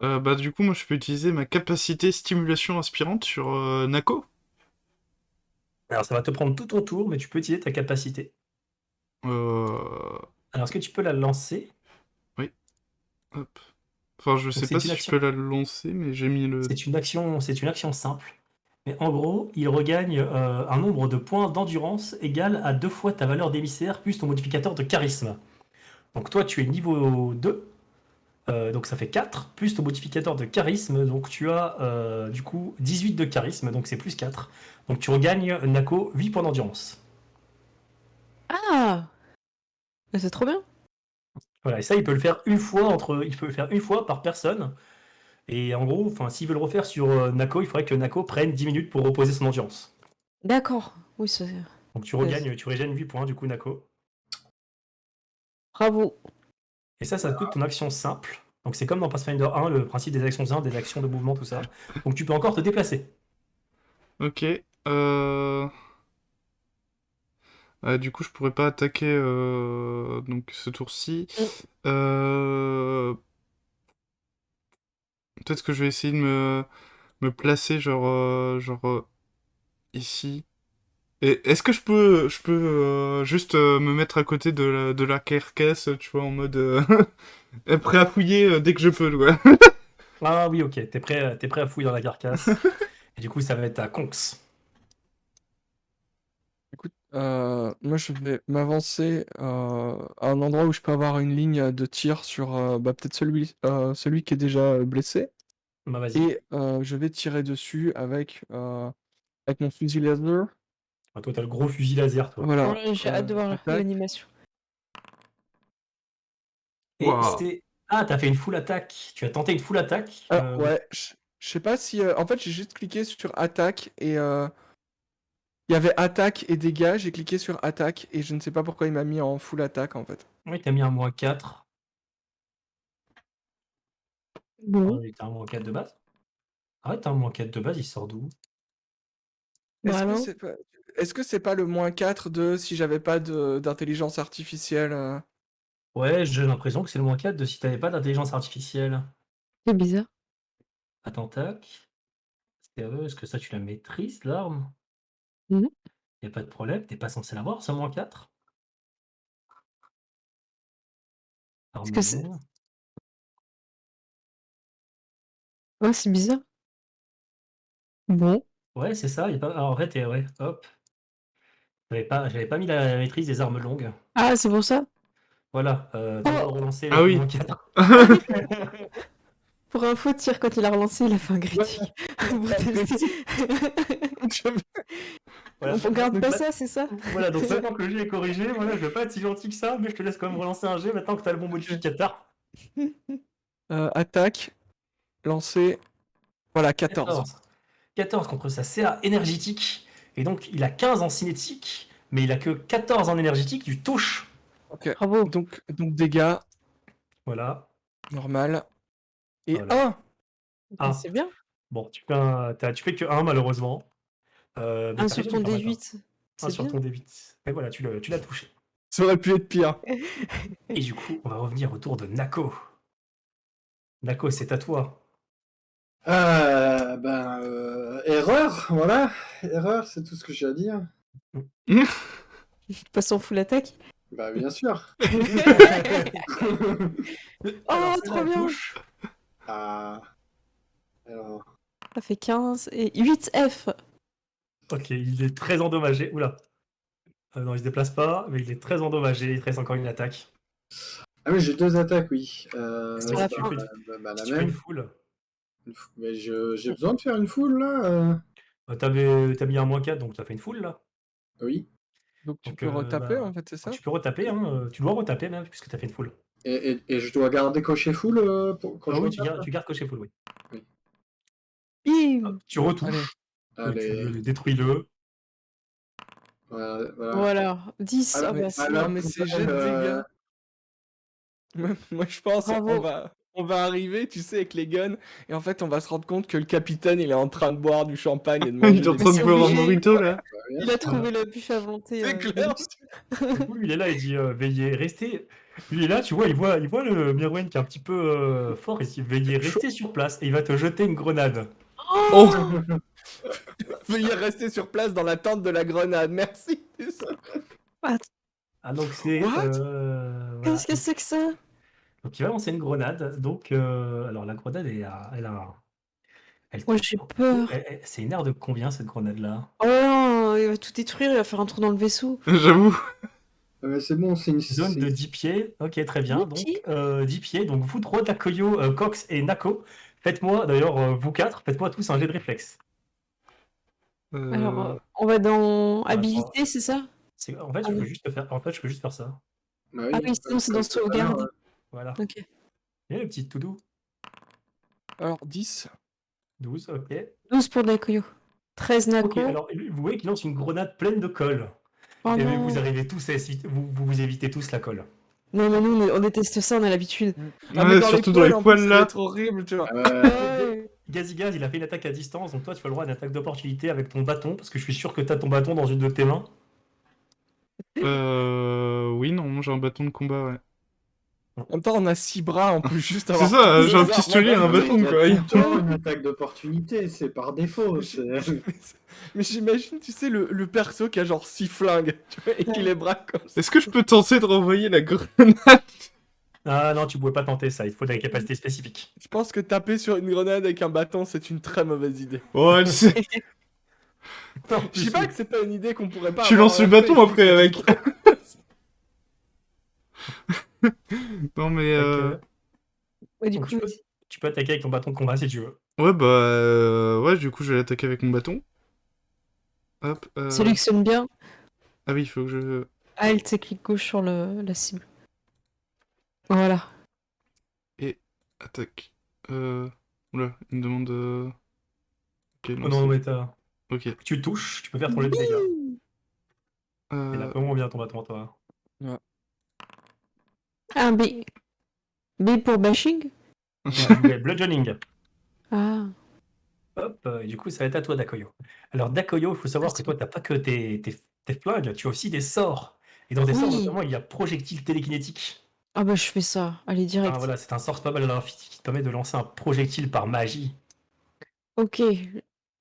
Bah du coup, moi je peux utiliser ma capacité stimulation inspirante sur Nako. Alors ça va te prendre tout ton tour, mais tu peux utiliser ta capacité. Euh... Alors est-ce que tu peux la lancer? Oui. Hop. Enfin, je sais Donc pas c'est une si je action. peux la lancer, mais j'ai mis le... C'est une action simple. Mais en gros, il regagne un nombre de points d'endurance égal à 2 fois ta valeur d'émissaire plus ton modificateur de charisme. Donc toi, tu es niveau 2, donc ça fait 4, plus ton modificateur de charisme, donc tu as du coup 18 de charisme, donc c'est plus 4. Donc tu regagnes, Nako, 8 points d'endurance. Ah! Mais c'est trop bien! Voilà, et ça, il peut le faire il peut le faire une fois par personne. Et en gros, enfin, s'il veut le refaire sur Nako, il faudrait que Nako prenne 10 minutes pour reposer son endurance. D'accord. Oui, c'est. Donc tu regagnes, tu régènes 8 points du coup, Nako. Bravo. Et ça coûte ton action simple. Donc c'est comme dans Pathfinder 1, le principe des actions simples, des actions de mouvement, tout ça. Donc tu peux encore te déplacer. Ok. Du coup, je pourrais pas attaquer donc ce tour-ci. Mm. Peut-être que je vais essayer de me placer genre ici. Et est-ce que je peux juste me mettre à côté de la carcasse, tu vois, en mode prêt à fouiller dès que je peux, quoi. Ah oui, ok, t'es prêt à fouiller dans la carcasse. Et du coup, ça va être à Conx. Écoute, moi je vais m'avancer à un endroit où je peux avoir une ligne de tir sur peut-être celui qui est déjà blessé. Bah vas-y. Et je vais tirer dessus avec mon fusil laser. Ah, toi, t'as le gros fusil laser, toi. Voilà. Ouais, j'ai hâte de voir Attaque. l'animation. Et Waouh. c'est... Ah, t'as fait une full attaque. Tu as tenté une full attaque. Alors, ouais, je sais pas si. En fait, j'ai juste cliqué sur attaque et il y avait attaque et dégâts. J'ai cliqué sur attaque et je ne sais pas pourquoi il m'a mis en full attaque en fait. Oui, t'as mis un -4. Ah Bon. oui, t'as un -4 de base. Ah ouais, t'as un -4 de base, il sort d'où? Bah Est-ce que alors? c'est pas... Est-ce que c'est pas le -4 de si j'avais pas d'intelligence artificielle Ouais, j'ai l'impression que c'est le -4 de si t'avais pas d'intelligence artificielle. C'est bizarre. Attends, tac. Sérieux, est-ce que ça, tu la maîtrises, l'arme? Mhm. Y a pas de problème, t'es pas censé l'avoir, ce -4? Est-ce que c'est. Armement. Ouais, c'est bizarre. Bon. Ouais, c'est ça, y a pas... Alors, en fait, ouais, hop. J'avais pas mis la maîtrise des armes longues. Ah, c'est pour ça? Voilà, t'as le droit de Oh! relancer Ah avec le oui. -4. Pour info, Tyr, quand il a relancé, il a fait un critique. Pour tester. Voilà, On regarde donc pas ma- ça, c'est ça? Voilà, donc maintenant que le jeu est corrigé, voilà, je vais pas être si gentil que ça, mais je te laisse quand même relancer un jet maintenant que t'as le bon modificateur. Attaque, lancer, voilà, 14. 14. 14 contre sa CA énergétique. Et donc, il a 15 en cinétique, mais il a que 14 en énergétique, tu touches. Ok. Bravo. Donc dégâts, Voilà. normal. Et Voilà. 1. Bah, Ah, c'est bien. bon, tu fais que 1 malheureusement. Mais Un t'arrives sur à ton lui faire mal, hein. D8. 1 C'est sur bien. ton D8. Et voilà, tu l'as touché. Ça aurait pu être pire. Et du coup, on va revenir au tour de Nako. Nako, c'est à toi. Erreur, voilà. Erreur, c'est tout ce que j'ai à dire. Passe en full attaque. Bah, bien sûr. Oh, Alors, trop celle-là bien. touche. Ah. Alors, Ça fait 15 et 8 F. Ok, il est très endommagé. Oula. Non, il se déplace pas, mais il est très endommagé. Il te reste encore une attaque. ah oui, j'ai 2 attaques, oui. Sur la Si tu fin. fais, La si tu fais une même. foule, Mais j'ai besoin de faire une foule, là t'as mis un -4, donc t'as fait une foule là. Oui. Donc tu Donc, peux retaper en fait, c'est ça? tu peux retaper, hein, tu dois retaper même, puisque t'as fait une foule. Et je dois garder coché full quand Ah je oui, retape tu gardes coché full, oui. Bim. Tu Allez. retouches, Allez. tu détruis-le. Voilà. Voilà. 10. Ah Alors, bah Mais, c'est. non, alors, mais pour ces elle, jets de dégâts. Moi, je pense Bravo. on va arriver, tu sais, avec les guns, et en fait, on va se rendre compte que le capitaine, il est en train de boire du champagne et de Il manger est en des train de c'est boire un obligé. burrito là. Bien Il a sûr. trouvé le buffet à volonté. C'est de clair. luxe. Du coup, lui, il est là, il dit veillez, restez. Lui, il est là, tu vois, il voit le Mirwen qui est un petit peu fort, il dit veillez, restez sur place, et il va te jeter une grenade. Oh, Veuillez rester sur place dans l'attente de la grenade, merci. Ah, donc c'est. What Voilà. Qu'est-ce que c'est que ça? Donc, il va lancer une grenade. Donc, alors, la grenade, elle Moi, touche j'ai au- peur. c'est une aire de combien, cette grenade-là? Oh non, il va tout détruire, il va faire un trou dans le vaisseau. j'avoue. C'est bon, c'est une. Zone de 10 pieds. Ok, très bien. 10 Donc, pieds 10 pieds. Donc, vous trois, Dakoyo, Cox et Nako, faites-moi, d'ailleurs, vous quatre, faites-moi tous un jet de réflexe. Alors, Euh, on va dans Attends. habilité, c'est ça? En fait, Ah je peux oui. juste faire, en fait, je peux juste faire ça. Bah Ah oui, sinon c'est dans comme tout à l'heure, sauvegarde. Voilà. Ok. Et le petit tout-doux. Alors, 10. 12, ok. 12 pour Dakoyo. 13 Ok, Nako. alors, vous voyez qu'il lance une grenade pleine de colle. Oh Et non. vous arrivez tous à vous évitez tous la colle. Non, mais nous, on déteste ça, on a l'habitude. Ah, Ouais, mais dans surtout les dans les poils, en poils, plus, ça là. va être horrible, tu vois. Ouais. Gazigaz, il a fait une attaque à distance, donc toi, tu as le droit à une attaque d'opportunité avec ton bâton, parce que je suis sûr que tu as ton bâton dans une de tes mains. Oui, non, j'ai un bâton de combat, ouais. En même temps, on a 6 bras, on peut juste C'est avoir. ça, tous j'ai un les armes pistolet, en un même bâton, Il y a quoi. tout le temps une attaque d'opportunité, c'est par défaut. Mais j'imagine, tu sais, le perso qui a genre 6 flingues, tu vois, et qui les braque comme ça. Est-ce que je peux tenter de renvoyer la grenade? Ah non, tu pouvais pas tenter ça, il faut des capacités spécifiques. Je pense que taper sur une grenade avec un bâton, c'est une très mauvaise idée. Ouais, c'est... Non, Je dis pas que c'est pas une idée qu'on pourrait pas Tu avoir lances en le RP, bâton je dis après que c'est avec. une très- Non, mais... Ouais, du donc, coup, tu peux attaquer avec ton bâton de combat si tu veux. Ouais, bah... Ouais, du coup, je vais l'attaquer avec mon bâton. Hop, celui qui sonne bien, Ah oui, il faut que je... Alt et clic gauche sur la cible. Voilà. Attaque. Oula, il me demande... Ok, Oh non, c'est- mais t'as... Ok. Tu touches, tu peux faire ton jet de dégâts. Il a Euh... pas moins bien ton bâton, toi. Ah, B. B pour bashing? Ouais, bludgeoning. Ah. Hop, et du coup, ça va être à toi, Dakoyo. Alors, Dakoyo, il faut savoir que toi, t'as pas que tes flingues, tu as aussi des sorts. Et dans tes sorts, Oui. notamment, il y a projectile télékinétique. Ah bah je fais ça. Allez, direct. Ah, voilà, c'est un sort spell qui te permet de lancer un projectile par magie. Ok.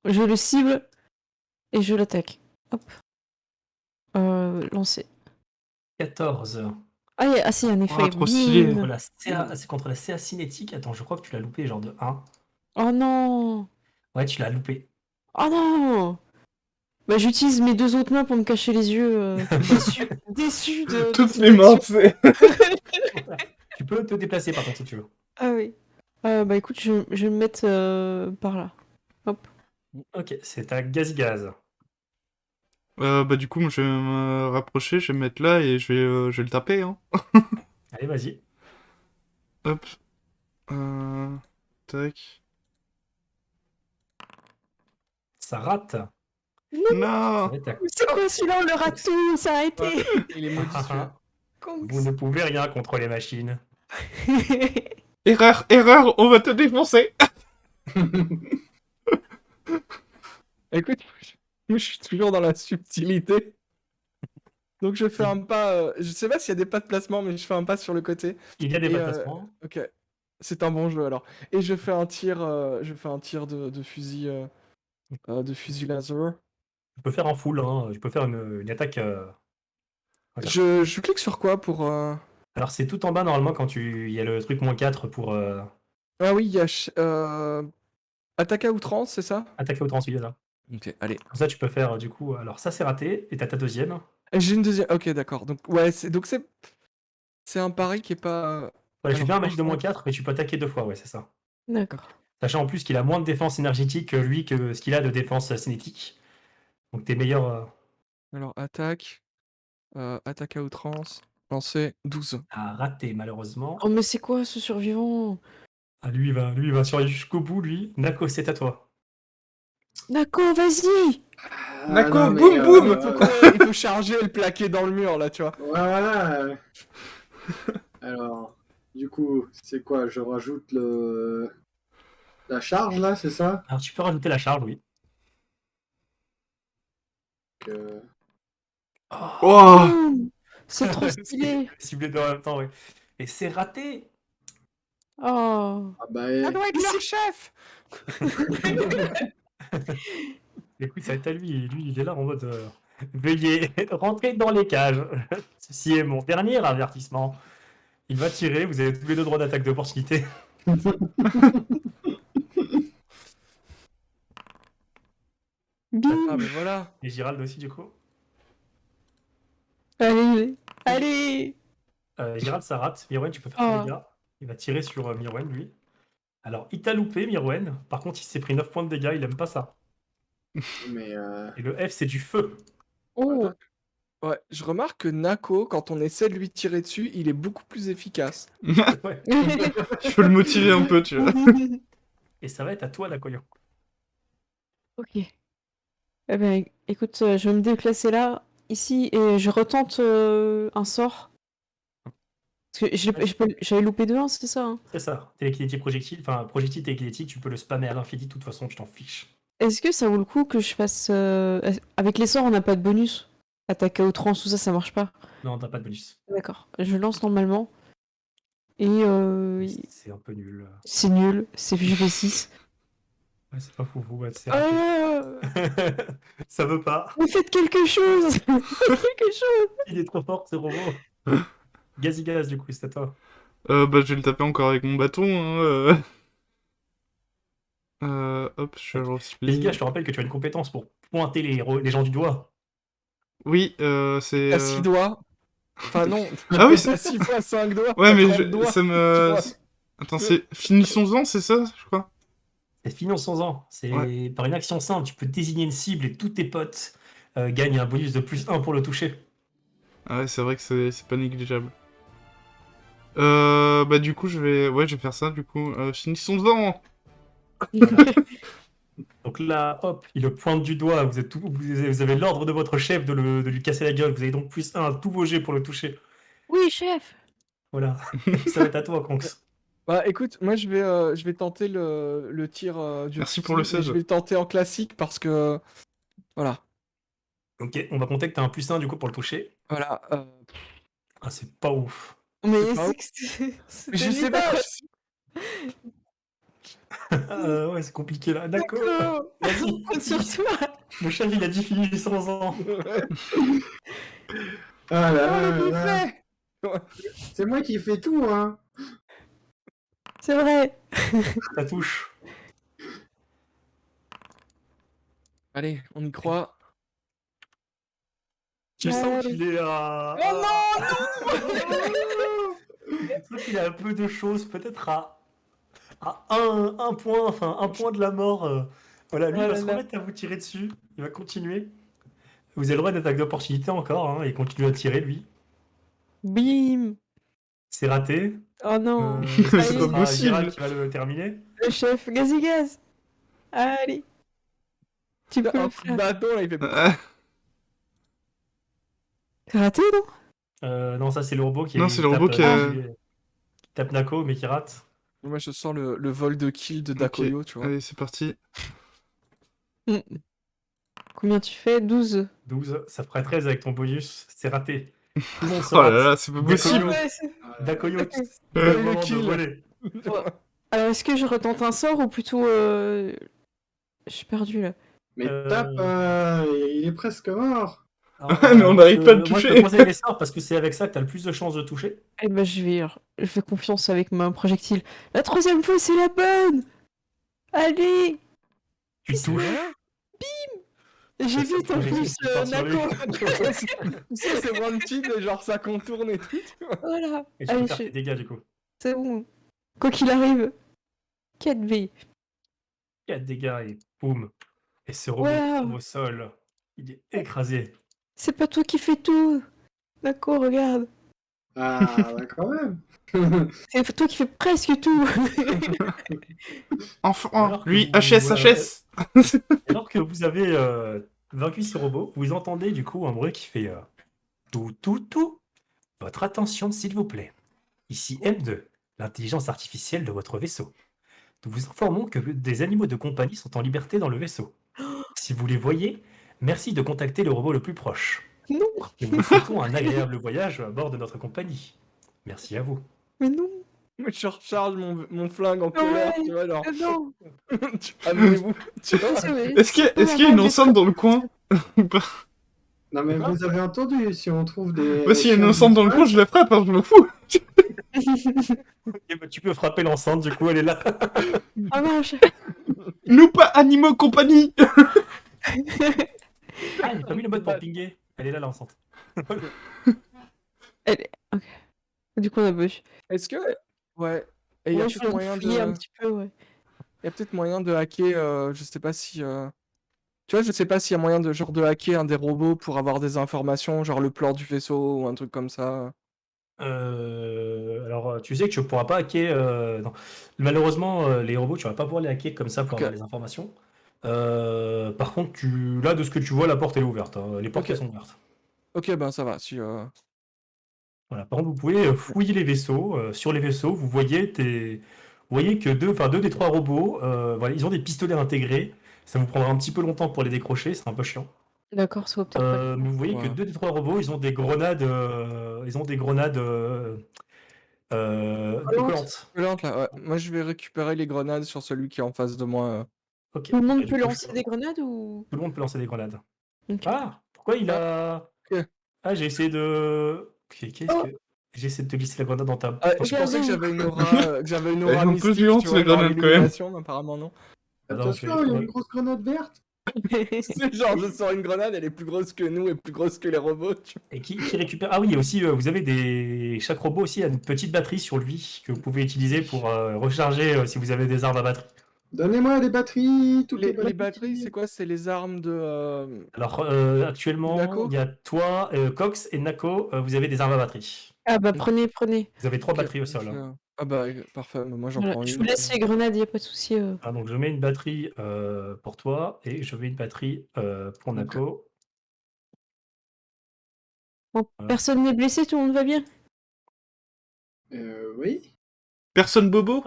Je le cible et je l'attaque. Hop. Lancer. 14. Ah, si, en effet. trop stylé. Bim. Contre la c'est contre la CA cinétique. Attends, je crois que tu l'as loupé, genre de 1. Oh non. Ouais, tu l'as loupé. Oh non. Bah j'utilise mes 2 autres mains pour me cacher les yeux. Déçu de Toutes cette les mains, action. c'est... Tu peux te déplacer, par contre, si tu veux. Ah oui. Bah écoute, je vais me mettre par là. Hop. Ok, c'est à Gazigaz. Bah du coup, moi, je vais me rapprocher, je vais me mettre là et je vais le taper, hein. Allez, vas-y. Hop. Tac. Ça rate. Non. Ça va être à C'est quoi celui-là? On le rate tout, ça a arrêté. Il est maudit, celui-là. Vous ne pouvez rien contre les machines. Erreur, erreur, on va te défoncer. Écoute, moi je suis toujours dans la subtilité. Donc je fais un pas. Je sais pas s'il y a des pas de placement, mais je fais un pas sur le côté. Il y a des Et, déplacements. Ok, c'est un bon jeu alors. Et je fais un tir, de fusil, laser. Tu peux faire en full, hein. Tu peux faire une attaque. Voilà. Je clique sur quoi pour. Alors, c'est tout en bas, normalement, quand il y a le truc -4 pour Ah oui, il y a attaque à outrance, c'est ça? attaquer au transfigé, là. Ok, allez. Comme ça, tu peux faire, du coup... Alors, ça, c'est raté. Et t'as ta deuxième. J'ai une deuxième. Ok, d'accord. Donc ouais, c'est un pari qui est pas. Ouais, je suis Alors, bien un magie de par -4, mais tu peux attaquer 2 fois, ouais, c'est ça. D'accord. Sachant en plus qu'il a moins de défense énergétique que lui, que ce qu'il a de défense cinétique. Donc, t'es meilleur... Alors attaque à outrance, lancer 12. à rater, malheureusement. Oh mais c'est quoi ce survivant? Ah, lui, il va survivre jusqu'au bout, lui. Nako, c'est à toi. Nako, vas-y. Nako, non, mais, boum, boum. Il faut charger et le plaquer dans le mur là, tu vois. Voilà. Alors, Du coup, c'est quoi? Je rajoute la charge là, c'est ça? Alors tu peux rajouter la charge, oui. Que- Oh Boum. C'est trop stylé. Ciblé deux en même temps, oui. Et c'est raté. Oh. Ah bah, Ça doit être leur chef. Écoute, ça va être à lui. Lui, il est là en mode veuillez rentrer dans les cages. Ceci est mon dernier avertissement. Il va tirer. Vous avez tous les deux droits d'attaque d'opportunité. Bim. Ah, mais voilà. Et Gérald aussi, du coup. Allez. Allez. Gérald, ça rate. Mirwen, tu peux faire Oh. tes dégâts. Il va tirer sur Mirwen, lui. Alors, il t'a loupé, Mirwen. Par contre, il s'est pris 9 points de dégâts. Il aime pas ça. Mais Et le F, c'est du feu. Oh. Ouais, je remarque que Nako, quand on essaie de lui tirer dessus, il est beaucoup plus efficace. Ouais. Je peux le motiver un peu, tu vois. Et ça va être à toi, la Koyo. Ok. Eh ben, écoute, je vais me déplacer là, ici, et je retente un sort. Parce que j'avais loupé 2-1, c'est ça, hein. C'est ça. Télékinétique projectile. Enfin, projectile télékinétique, tu peux le spammer à l'infini. De toute façon, tu t'en fiches. Est-ce que ça vaut le coup que je fasse... Avec les sorts, on n'a pas de bonus. Attaque à outrance, tout ça, ça marche pas. Non, t'as pas de bonus. D'accord. Je lance normalement. Et C'est un peu nul. c'est nul. Je fais 6. Ouais, c'est pas fou, ouais, c'est raté. Ça veut pas. Mais faites quelque chose. Faites quelque chose. Il est trop fort, ce robot. Gazi Gaz, du coup, c'est à toi. Bah, je vais le taper encore avec mon bâton. Hein. Hop, je suis à Gazi speed. Gaz, je te rappelle que tu as une compétence pour pointer les gens du doigt. Oui, c'est. À 6 doigts. Enfin, non. Ah oui, c'est. À 6 fois 5 doigts. Ouais, t'as mais 30 doigts, ça me. tu vois. Attends, c'est. Finissons-en, c'est ça, je crois. C'est finançons-en. C'est par une action simple, tu peux désigner une cible et tous tes potes gagnent un bonus de +1 pour le toucher. Ah ouais, c'est vrai que c'est pas négligeable. Bah, du coup, je vais faire ça, du coup. Finissons-en! Donc là, hop, il le pointe du doigt, vous avez l'ordre de votre chef de lui casser la gueule, vous avez donc +1 à tous vos jets pour le toucher. Oui, chef. Voilà, ça va être à toi, Kongs. Bah écoute, moi je vais tenter le tir du Merci petit, pour le et 16. je vais le tenter en classique parce que voilà. Ok, on va compter que t'as un +1 du coup pour le toucher. Voilà. Ah, c'est pas ouf. Mais pas c'était Je sais nul. pas. Ouais, c'est compliqué là, d'accord. D'accord. Vas-y, Compte sur toi. le chef il a dit fini 100 ans. ah là Oh, là le là là. buffet. C'est moi qui fais tout, hein. C'est vrai. Ça touche. Allez, on y croit. Tu sens Allez. qu'il est à. Oh Je trouve qu'il a un peu de choses, peut-être à un point, enfin un point de la mort. Voilà, lui Oh il va là se là. remettre à vous tirer dessus. Il va continuer. Vous avez le droit d'attaque d'opportunité encore, hein, et continue à tirer lui. Bim. C'est raté. Oh non. Est-ce que C'est ce pas sera possible. Gérald qui va le terminer? Le chef, Gazi Gaz. Allez. Tu peux Un le coup de faire. bâton, là, il fait. C'est raté, non? Non, ça c'est le robot qui Non, c'est le robot qui tape Nako mais qui rate. Moi je sens le vol de kill de Dakoyo, tu vois. Allez, c'est parti. Combien tu fais? 12. 12, ça ferait 13 avec ton bonus. C'est raté. Tout le monde se Oh là rate. là, c'est pas possible. Ouais, c'est- Dakoyo, Ok. c'est Euh, le moment de kill. voler. Alors, est-ce que je retente un sort ou plutôt... Je suis perdu, là. Mais Euh. tape, il est presque mort. Mais on n'arrive pas à le Moi, je toucher. te conseille les sorts parce que c'est avec ça que t'as le plus de chances de toucher. Eh ben, je fais confiance avec ma projectile. La troisième fois, c'est la bonne. Allez. Tu touches. J'ai Ça, vu c'est en le plus projectile qui part sur lui. Nako. Ça c'est wanted, et genre ça contourne et tout. tu vois. Voilà. Et tu peux Allez, faire tes dégâts du coup. c'est bon. Quoi qu'il arrive. 4B. 4 dégâts et boum. Et ce robot Wow. tombe au sol. Il est écrasé. C'est pas toi qui fais tout. D'accord, regarde. Ah, bah quand même. C'est toi qui fais presque tout. Enfin, Alors que lui, vous- HS. Alors que vous avez vaincu ce robot, vous entendez du coup un bruit qui fait tout. Votre attention, s'il vous plaît. Ici M2. l'intelligence artificielle de votre vaisseau. Nous vous informons que des animaux de compagnie sont en liberté dans le vaisseau. Si vous les voyez, merci de contacter le robot le plus proche. Non, Nous vous souhaitons un agréable voyage à bord de notre compagnie. Merci à vous. mais non, Moi, je recharge mon flingue en Ah ouais. colère, tu vois, genre. non. Amenez-vous, tu vois. Est-ce qu'il y a une enceinte dans le coin ou pas? Non, mais vous avez entendu, si on trouve des. Moi, s'il y a une chiens enceinte dans le coin, je la frappe, hein, je m'en fous. Eh ben, tu peux frapper l'enceinte, du coup, elle est là. Ah mince. Nous pas animaux compagnie. Ah, j'ai pas mis le mode pour pinguer. Elle est là, l'enceinte. Ok. Du coup, on a bush. Est-ce que. Ouais. Et il y a Ouais, je peut-être vais moyen fouiller un de. petit peu, ouais. Il y a peut-être moyen de hacker, je sais pas si. Tu vois, je sais pas s'il y a moyen de genre de hacker un des robots pour avoir des informations, genre le plan du vaisseau ou un truc comme ça. Alors, tu sais que tu pourras pas hacker. Non. Malheureusement, les robots, tu vas pas pouvoir les hacker comme ça pour Ok. avoir les informations. Par contre, là, de ce que tu vois, la porte elle est ouverte, hein. Les portes Ok. elles sont ouvertes. Ok, ben ça va. Si. Voilà. Par contre, vous pouvez fouiller les vaisseaux. Sur les vaisseaux, vous voyez que deux des trois robots, voilà, ils ont des pistolets intégrés. Ça vous prendra un petit peu longtemps pour les décrocher, c'est un peu chiant. D'accord, ça vaut peut-être pas le coup. Mais vous voyez que Ouais. deux des trois robots, ils ont des grenades, décollantes. Violente, là, ouais. Moi, je vais récupérer les grenades sur celui qui est en face de moi. Ok. Tout le monde Et du peut coup, lancer des grenades ou... tout le monde peut lancer des grenades. Ok. Ah, pourquoi il Ah, a. ok. Ah, j'ai essayé de. Qu'est-ce Oh. que. J'ai essayé de te glisser la grenade dans ta Ah, poche. je pensais que Regardez. j'avais une aura, Elles sont peu mystique, violentes, tu vois, les genre grenades, quand même. illumination, mais apparemment non. Attends, Attention, il y a une grosse grenade verte. C'est genre, je sors une grenade, elle est plus grosse que nous et plus grosse que les robots, tu vois. Et qui récupère. Ah oui, il y a aussi, vous avez des. Chaque robot aussi a une petite batterie sur lui que vous pouvez utiliser pour recharger si vous avez des armes à batterie. Donnez-moi les batteries, toutes les Les batteries. batteries, c'est quoi? C'est les armes de. Alors, actuellement, Nako. il y a toi, Cox et Nako, vous avez des armes à batterie. Ah bah prenez. Vous avez 3 Ok, batteries au sol, hein. Ah bah, parfait, moi j'en Voilà, prends je une. vous laisse les grenades, y a pas de souci. Ah, donc je mets une batterie pour toi et je mets une batterie pour Nako. Bon, Voilà. personne n'est blessé, tout le monde va bien? Oui. Personne bobo?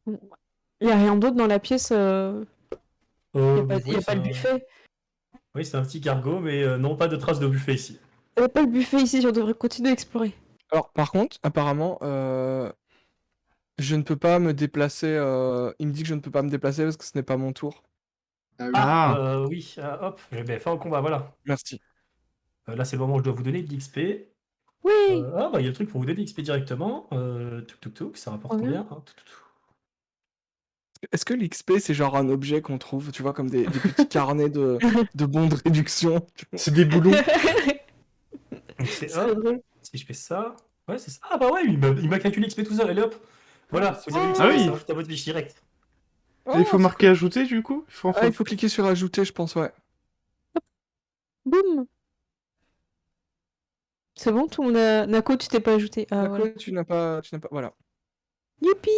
Il y a rien d'autre dans la pièce, y a Oui, pas le buffet. Oui, c'est un petit cargo, mais non, pas de traces de buffet ici. Il y a pas le buffet ici, on devrait continuer à explorer. Alors, par contre, apparemment, je ne peux pas me déplacer. Il me dit que je ne peux pas me déplacer parce que ce n'est pas mon tour. Ah oui. Ah. Oui, hop, fin au combat, voilà. Merci. Là, c'est le moment où je dois vous donner de l'XP. Oui! Ah, bah, il y a le truc pour vous donner de l'XP directement. Ça rapporte Oh, combien? bien. Hein, Est-ce que l'XP c'est genre un objet qu'on trouve, tu vois, comme des petits carnets de bons de réduction? C'est des boulons. Donc c'est C'est hop, drôle. si je fais ça. Ouais, c'est ça. Ah, bah ouais, il m'a calculé l'XP tout seul, allez hop. Voilà, vous avez l'XP, Ah oui. ça rajoute à votre fiche direct. Et il faut Oh, marquer ajouter, du coup? Ah, il faut cliquer sur ajouter, je pense, ouais. Boum! C'est bon, tout le monde a... Nako, tu t'es pas ajouté. Ah, D'accord, voilà. tu n'as pas. Voilà. Youpi!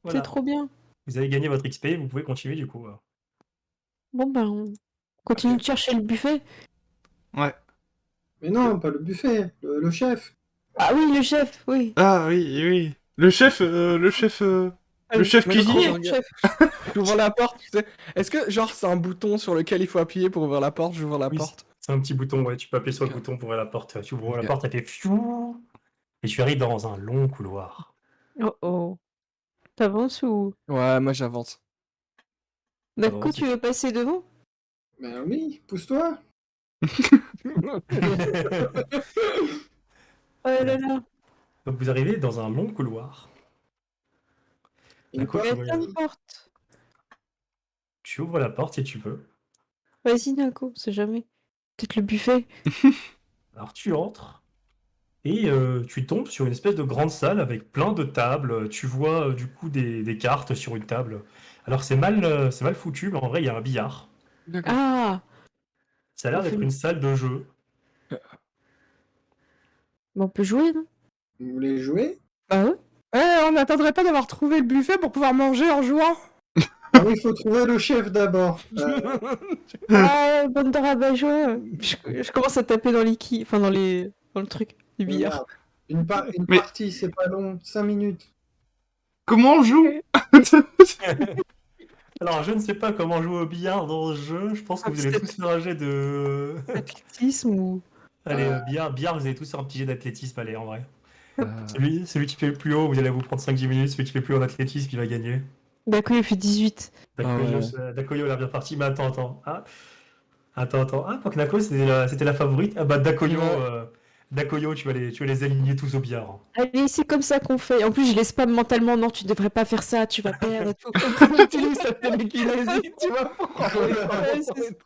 Voilà. C'est trop bien. Vous avez gagné votre XP, vous pouvez continuer du coup. Bon, bah, on continue de chercher le buffet. Ouais. Mais non, pas le buffet, le chef. Ah oui, le chef, oui. Ah oui, oui. Le chef Mais cuisinier. non, regarde. J'ouvre la porte, tu sais. Est-ce que, genre, c'est un bouton sur lequel il faut appuyer pour ouvrir la porte? J'ouvre la Oui, porte. c'est un petit bouton, ouais, tu peux appuyer sur le Ok. bouton pour ouvrir la porte. Tu ouvres la Ok. porte, elle fait fiou. Et tu arrives dans un long couloir. Oh oh. T'avances ou... Ouais, moi j'avance. Nako, T'avances tu veux passer devant? Ben oui, pousse-toi. Oh là là. Donc vous arrivez dans un long couloir. Une Nako, Il y a porte. plein de portes. tu ouvres la porte et tu peux. Vas-y, Nako, c'est jamais. Peut-être le buffet. Alors tu entres et tu tombes sur une espèce de grande salle avec plein de tables. Tu vois du coup des cartes sur une table. Alors c'est mal foutu, mais en vrai il y a un billard. D'accord. Ah! Ça a l'air On fait d'être une- une salle de jeu. Bah, on peut jouer, non? Vous voulez jouer? Bah ouais. Eh, on n'attendrait pas d'avoir trouvé le buffet pour pouvoir manger en jouant? Ah oui, il faut trouver le chef d'abord. Ah, bande de rabat-joie. Je commence à taper dans les quilles, enfin dans le truc du billard. Regarde. Une Mais- partie, c'est pas long, 5 minutes. Comment on joue? Alors, je ne sais pas comment jouer au billard dans ce jeu. Je pense que vous allez c'est- tous faire un jet de. Athlétisme ou. Allez, billard, vous allez tous faire un petit jet d'athlétisme, allez, en vrai. Euh, Celui qui fait le plus haut, vous allez vous prendre 5-10 minutes. Celui qui fait le plus haut en athlétisme, il va gagner. D'accord, il fait 18. Dakoyo a l'air bien parti, mais attends. Ah, attends. Ah, quoi que Nako, c'était la favorite. Ah bah, Dakoyo, Ouais. Dakoyo, tu vas les aligner tous au billard. Allez, c'est comme ça qu'on fait. En plus, je les spam mentalement. Non, tu devrais pas faire ça, tu vas perdre et tout. Utilise sa télékinésie, tu vois, pour renvoyer Ouais, c'est-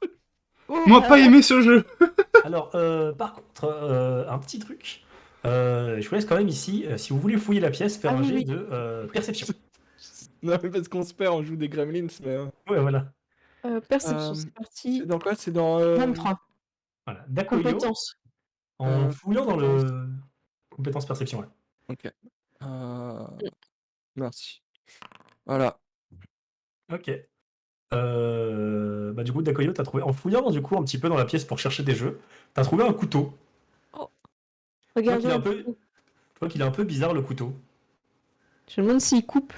Oh, Moi, pas aimé ce jeu. Alors, par contre, un petit truc. Je vous laisse quand même ici, si vous voulez fouiller la pièce, faire Ah un oui, jet oui. de perception. Non, mais parce qu'on se perd, on joue des Gremlins, mais... Ouais, voilà. Perception, Euh, c'est c'est parti. dans quoi? C'est dans... 23. Voilà. Dakoyo, Compétence. en fouillant dans compétence. le. Compétence perception, ouais. Ok. Merci. Voilà. Ok. Bah, du coup, Dakoyo, t'as trouvé. En fouillant, du coup, un petit peu dans la pièce pour chercher des jeux, t'as trouvé un couteau. Je vois Regarde. qu'il est un peu. Je vois qu'il est un peu bizarre, le couteau. Je me demande s'il coupe.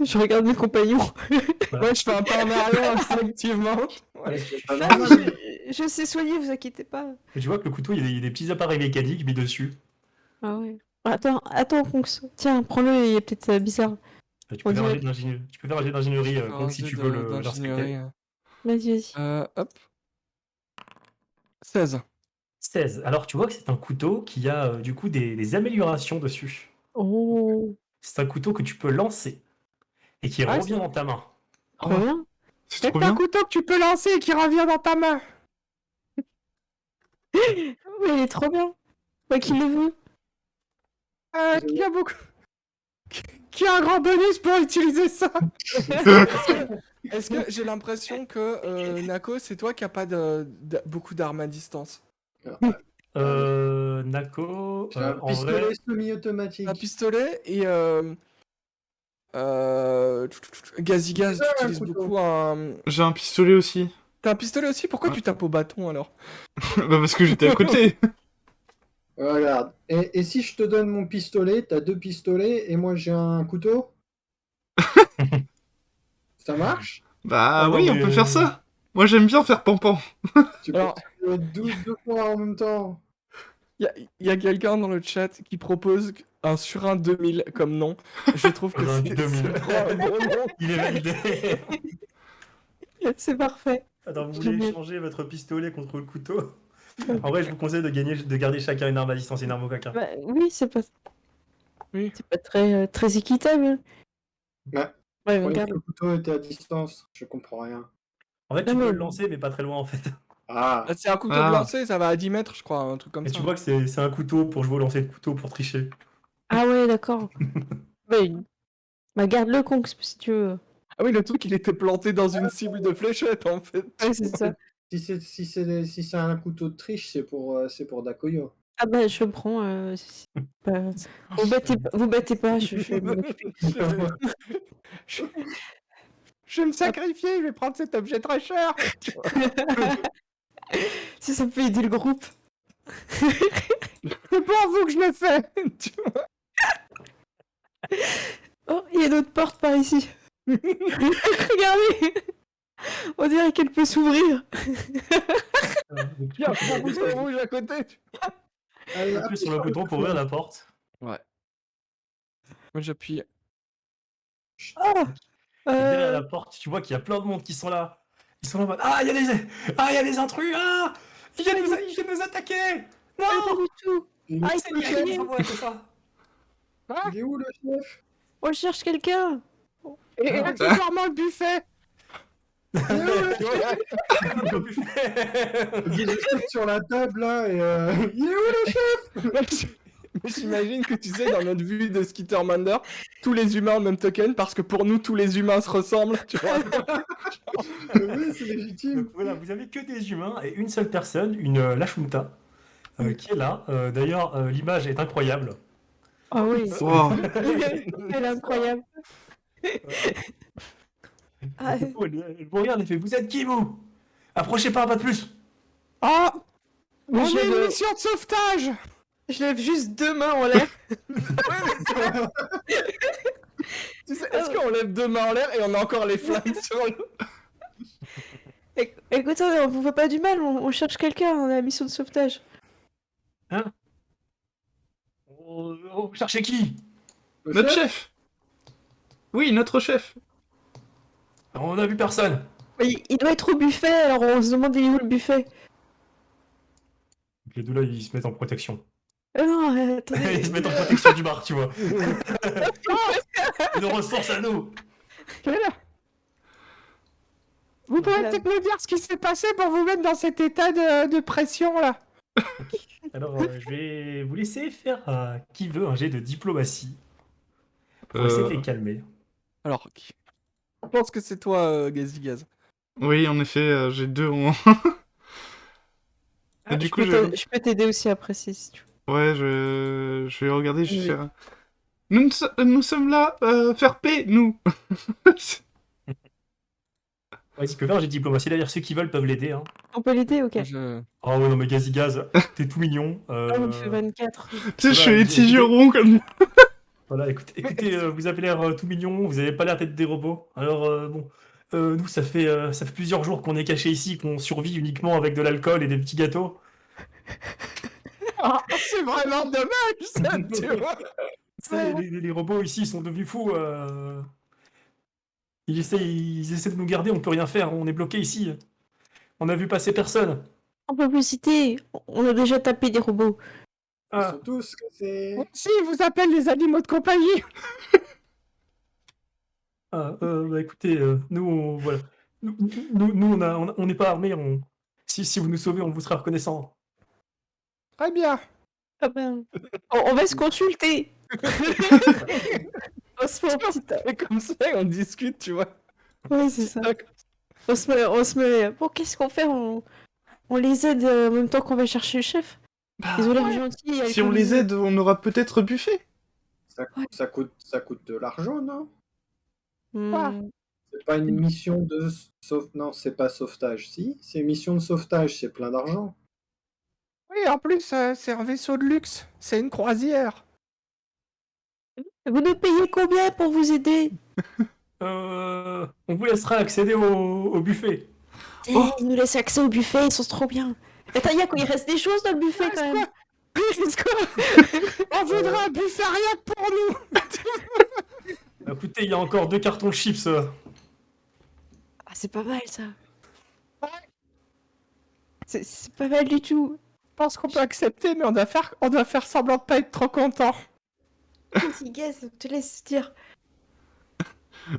Je regarde mes compagnons. Voilà. Ouais, je fais un pas en arrière, instinctivement. Voilà. Pas Ah, normal. je sais soigner, vous inquiétez pas. Et tu vois que le couteau, il y a des petits appareils mécaniques mis dessus. Ah ouais. Attends, Kongs. Tiens, prends-le, il est peut-être bizarre. Tu On peux faire un dirait- jet d'ingénierie. Tu peux faire un jet d'ingénierie, Faire un donc si jet tu veux d'ingénierie. l'inspecter. Vas-y. Hop. 16. 16. Alors, tu vois que c'est un couteau qui a du coup des améliorations dessus. Oh, C'est un couteau que tu peux lancer et qui Ah, revient dans ta main. trop bien. C'est C'est trop un bien. couteau que tu peux lancer et qui revient dans ta main. Mais il est trop bien. Moi qui le veux. Qui a beaucoup... Qui a un grand bonus pour utiliser ça? Est-ce que j'ai l'impression que Nako, c'est toi qui a pas beaucoup d'armes à distance? Nako, J'ai un en pistolet vrai, semi-automatique. Un pistolet et Gazigaz, C'est tu ça, un utilises couteau. beaucoup un... J'ai un pistolet aussi. T'as un pistolet aussi? Pourquoi Ouais. tu tapes au bâton alors? Bah parce que j'étais à côté. Regarde. Et si je te donne mon pistolet, t'as 2 pistolets et moi j'ai un couteau? Ça marche? Bah Ah non, oui, on mais- peut faire ça. Moi j'aime bien faire pampan. Tu peux Alors, tirer 2 fois en même temps. il y a quelqu'un dans le chat qui propose un Surin 2000 comme nom. Je trouve que Surin c'est 2000. trop un bon nom. il est validé. C'est parfait. Attends, vous voulez échanger votre pistolet contre le couteau? En vrai, je vous conseille de garder chacun une arme à distance et une arme au caca. Bah, oui, c'est pas... Oui. C'est pas très équitable. Ouais. Ouais, Je croyais regarde. que le couteau était à distance. Je comprends rien. En fait, tu Non, peux mais- le lancer, mais pas très loin en fait. Ah, C'est un couteau Ah. de lancer, ça va à 10 mètres, je crois, un truc comme Et ça. tu vois que c'est un couteau pour jouer au lancer de couteau pour tricher. Ah ouais, d'accord. Bah, garde-le, Kongs, si tu veux. Ah oui, le truc, il était planté dans une cible de fléchette, en fait. Ouais, c'est ça. si c'est un couteau de triche, c'est pour Dakoyo. Ah bah, je prends. Vous battez pas, je vais m'en occuper. Je vais me sacrifier, je vais prendre cet objet très cher. Si ça peut aider le groupe. C'est pour vous que je le fais. Tu vois. Oh, il y a d'autres portes par ici. Regardez. On dirait qu'elle peut s'ouvrir. Il y a un gros bouton rouge à côté. Allez, Appuie sur le bouton pour ouvrir la porte. Ouais. Moi, j'appuie. Oh Et derrière la porte, tu vois qu'il y a plein de monde qui sont là. Ils sont là en mode ah, il y a des intrus. Ah, ils viennent nous attaquer. pas Non, du tout. il, Ah, c'est il Michael, est- ouais, c'est ça. il est où le chef? On cherche quelqu'un. Et accessoirement le buffet. Il est où le chef? On peut plus faire. Il est sur la table là et il est où le chef? Mais j'imagine que tu sais, dans notre vue de Skittermander, tous les humains ont le même token parce que pour nous, tous les humains se ressemblent, tu vois. Oui, c'est légitime. Donc voilà, vous avez que des humains et une seule personne, une Lashunta, qui est là. D'ailleurs, l'image est incroyable. Ah oui. Wow. Elle est incroyable. Ah, Du coup, elle vous regarde et fait vous êtes qui vous? Approchez pas un pas de plus. Ah, on je est une veux- mission de sauvetage. Je lève juste 2 mains en l'air. Tu sais, est-ce qu'on lève 2 mains en l'air et on a encore les flingues sur le... Écoutez, on vous fait pas du mal, on cherche quelqu'un, on a la mission de sauvetage. Vous cherchez qui? Notre chef. Oui, notre chef. On a vu personne. Il doit être au buffet, alors on se demande il est où le buffet. Les deux là, ils se mettent en protection. Non, Ils attendez. se mettent en protection du bar, tu vois. Nos ressources à nous. Vous pouvez Voilà. peut-être me dire ce qui s'est passé pour vous mettre dans cet état de pression là. Alors, je vais vous laisser faire qui veut un jet de diplomatie pour essayer de les calmer. Alors, je pense que c'est toi, Gazigaz. Oui, en effet, j'ai 2 en... Et du coup, je peux t'aider aussi après si tu veux. Ouais, je vais regarder, je vais Oui. faire... Nous sommes là, faire paix, nous. Ouais, tu peux faire un jet de diplomatie. D'ailleurs, ceux qui veulent peuvent l'aider. Hein. On peut l'aider, ok. Oh ouais, non, mais Gazigaz, t'es tout mignon. Ah, on fait 24. Tu sais, je Voilà, fais tigeron comme... Voilà, écoutez, vous avez l'air tout mignon, vous avez pas l'air d'être des robots. Alors, bon, nous, ça fait plusieurs jours qu'on est cachés ici, qu'on survit uniquement avec de l'alcool et des petits gâteaux. Ah, c'est vraiment dommage, ça, tu vois. Les robots ici sont devenus fous. Ils essaient de nous garder, on peut rien faire, on est bloqué ici. On a vu passer personne. On peut plus citer, on a déjà tapé des robots. Ils Ah, sont tous cassés. Si, ils vous appellent les animaux de compagnie. bah écoutez, voilà. On n'est pas armés. Si vous nous sauvez, on vous sera reconnaissant. Très bien. Ah ben, on va se consulter. On se fait un petit tas. Et comme ça, on discute, tu vois. Ouais, c'est ça. On se met. Bon, qu'est-ce qu'on fait? On les aide en même temps qu'on va chercher le chef. Ils ont l'air gentils. Si on les aide, on aura peut-être buffet. Ça coûte de l'argent, non? Hmm. C'est pas une mission de non, c'est pas sauvetage. Si, c'est une mission de sauvetage, c'est plein d'argent. Oui, en plus, c'est un vaisseau de luxe. C'est une croisière. Vous nous payez combien pour vous aider? On vous laissera accéder au buffet. Oh. Ils nous laissent accès au buffet, ils sont trop bien. Attends, il reste des choses dans le buffet quand même. On voudrait un buffet rien que pour nous. Écoutez, il y a encore 2 cartons de chips. Ah, c'est pas mal ça. C'est pas mal du tout. Je pense qu'on peut accepter, mais on doit faire semblant de pas être trop content. Vas-y, Gaz, je te laisse dire.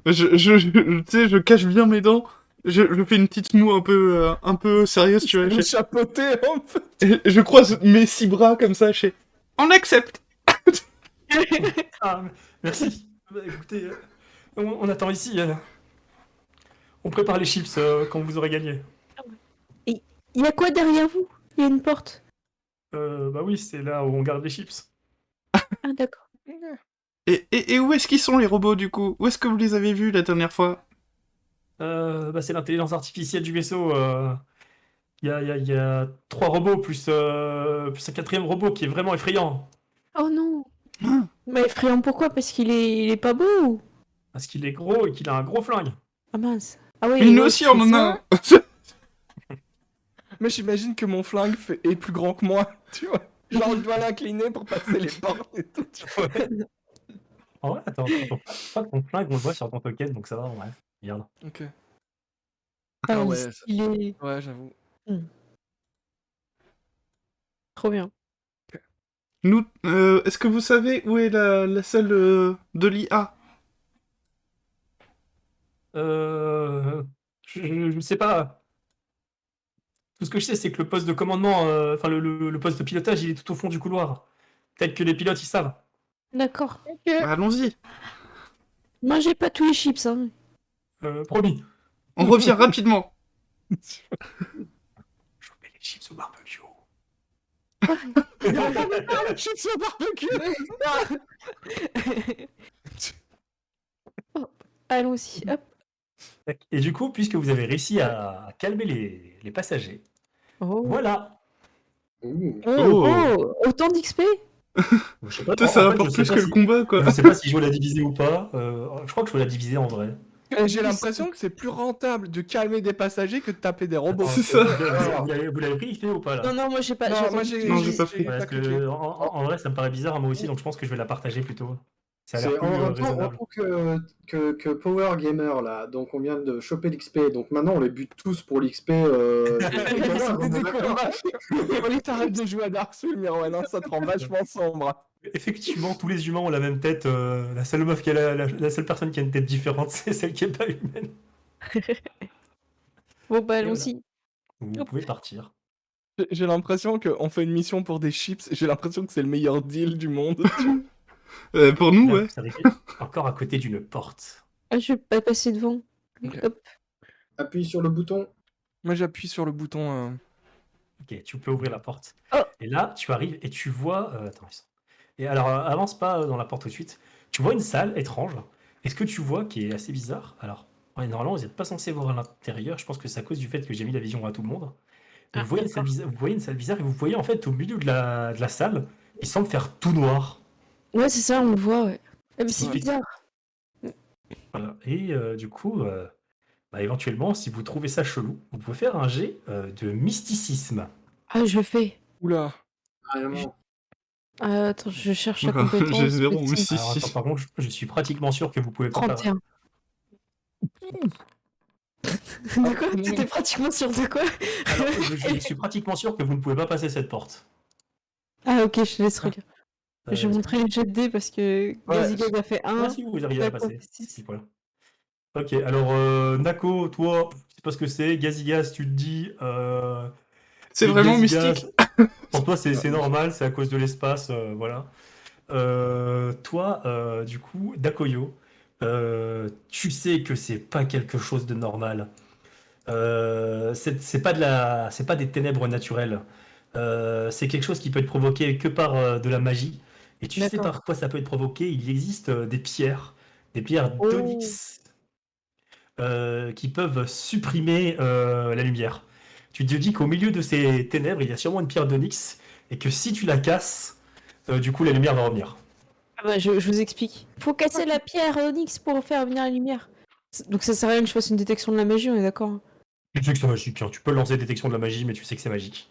Tu sais, je cache bien mes dents. Je fais une petite moue un peu sérieuse, tu vois. Le chapeauté, un peu. Je croise mes 6 bras comme ça, je fais... On accepte. Ah, merci. Bah, écoutez, on attend ici. On prépare les chips quand vous aurez gagné. Il y a quoi derrière vous? Il y a une porte. Bah oui, c'est là où on garde les chips. Ah, d'accord. Et où est-ce qu'ils sont, les robots, du coup? Où est-ce que vous les avez vus la dernière fois? Bah c'est l'intelligence artificielle du vaisseau. Il y a 3 robots plus un 4e robot qui est vraiment effrayant. Oh non. Ah. Mais effrayant pourquoi? Parce il est pas beau ou... Parce qu'il est gros et qu'il a un gros flingue. Ah mince. Ah oui, Mais nous ouais, aussi, c'est on en ça. a un. Mais j'imagine que mon flingue est plus grand que moi, tu vois. Genre, je dois l'incliner pour passer les portes et tout. Tu vois. En vrai, attends, ton flingue, on le voit sur ton token, donc ça va, ouais. Regarde. Ok. Ah, ouais, il est ça- stylé. Ouais, j'avoue. Trop bien. Nous, est-ce que vous savez où est la salle de l'IA? Je sais pas. Tout ce que je sais, c'est que le poste de commandement, enfin le poste de pilotage, il est tout au fond du couloir. Peut-être que les pilotes, ils savent. D'accord. Bah, allons-y. Mangez pas tous les chips, hein. Promis. On revient rapidement. Je vous mets les chips au barbecue. Chips au barbecue. Allons-y. Hop. Et du coup, puisque vous avez réussi à calmer les passagers, Oh. voilà. Ouh. Oh, autant d'XP? Je sais pas, Putain, en ça fait, rapporte je sais plus pas que le si- combat, quoi. Je sais pas si je veux la diviser ou pas. Je crois que je veux la diviser en vrai. J'ai l'impression que c'est plus rentable de calmer des passagers que de taper des robots. C'est ça. Vous l'avez pris XP ou pas là? Non, non, moi j'ai pas. Non, moi attendu j'ai Non, j'ai pas pris. Ouais, parce cliqué. que en vrai, ça me paraît bizarre à moi aussi, donc je pense que je vais la partager plutôt. Ça a l'air C'est plus en raisonnable. tant que Power Gamer, là. Donc, on vient de choper l'XP. Donc, maintenant, on les bute tous pour l'XP. C'était des combats. Oli, t'arrêtes de jouer à Dark Souls, Mirwan, ça te rend vachement sombre. Effectivement, tous les humains ont la même tête. La seule meuf qui a la seule personne qui a une tête différente, c'est celle qui est pas humaine. Bon, bah, Et allons-y. Vous Hop. pouvez partir. J'ai l'impression qu'on fait une mission pour des chips, j'ai l'impression que c'est le meilleur deal du monde. Pour nous, Là, ouais. vous arrivez encore à côté d'une porte. Ah, je vais pas passer devant. Ok. Hop. Appuie sur le bouton. Moi j'appuie sur le bouton. Ok, tu peux ouvrir la porte. Oh. Et là, tu arrives et tu vois. Attends, et alors, avance pas dans la porte tout de suite. Tu vois une salle étrange. Et ce que tu vois qui est assez bizarre. Alors, ouais, normalement, vous n'êtes pas censé voir à l'intérieur. Je pense que c'est à cause du fait que j'ai mis la vision à tout le monde. Et Ah, vous voyez une salle d'accord. bizarre, vous voyez une salle bizarre et vous voyez en fait au milieu de la salle, il semble faire tout noir. Ouais, c'est ça, on le voit, ouais. Ah, mais c'est Ouais. bizarre. Voilà. Et du coup, bah, éventuellement, si vous trouvez ça chelou, vous pouvez faire un jet de mysticisme. Ah, je le fais. Oula. Carrément. Ah, attends, je cherche la Voilà, compétence. j'ai 0, mais Petit. si, Alors, attends, si. par contre, je suis pratiquement sûr que vous pouvez pas faire. 31. De quoi? T'étais pratiquement sûr de quoi? Alors, je suis pratiquement sûr que vous ne pouvez pas passer cette porte. Ah, ok, je te laisse regarder. Je vais Euh, montrer les jets de dés parce que Gazigaz a fait 1. Ah si, vous arrivez à D'accord, passer. six. Si, voilà. Ok, alors Nako, toi, je sais pas ce que c'est. Gazigas, tu te dis. C'est les vraiment Gazigas, mystique. Pour toi, c'est normal, c'est à cause de l'espace, voilà. Toi, du coup, Dakoyo, tu sais que c'est pas quelque chose de normal. C'est pas des ténèbres naturelles. C'est quelque chose qui peut être provoqué que par de la magie. Et tu sais D'accord. par quoi ça peut être provoqué. Il existe des pierres Oh. d'onyx qui peuvent supprimer la lumière. Tu te dis qu'au milieu de ces ténèbres, il y a sûrement une pierre d'onyx et que si tu la casses, du coup, la lumière va revenir. Ah bah, je vous explique. Faut casser la pierre Onyx pour faire venir la lumière. Donc ça sert à rien que je fasse une détection de la magie, on est d'accord? Tu sais que c'est magique, hein. Tu peux lancer détection de la magie, mais tu sais que c'est magique.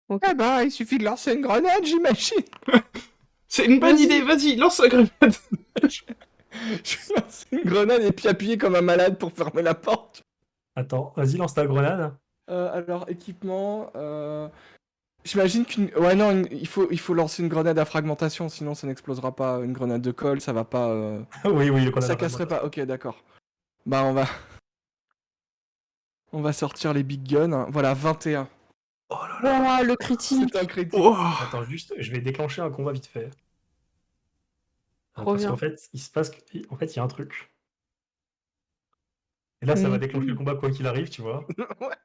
Ok. Eh ben, il suffit de lancer une grenade, j'imagine. C'est une bonne Vas-y. idée, vas-y, lance la grenade. Je vais lancer une grenade et puis appuyer comme un malade pour fermer la porte. Attends, vas-y, lance ta grenade. Alors, équipement. J'imagine qu'une. Ouais, non, il faut lancer une grenade à fragmentation, sinon ça n'explosera pas. Une grenade de colle, ça va pas. Oui, le grenade. Ça casserait pas. Ok, d'accord. Bah, on va sortir les big guns. Hein. Voilà, 21. Oh là là. Oh, le critique. C'est un critique. Oh. Attends, juste, je vais déclencher un combat vite fait. Trop Parce bien. qu'en fait, il se passe en fait, il y a un truc. Et là, ça va déclencher le combat quoi qu'il arrive, tu vois. Ouais.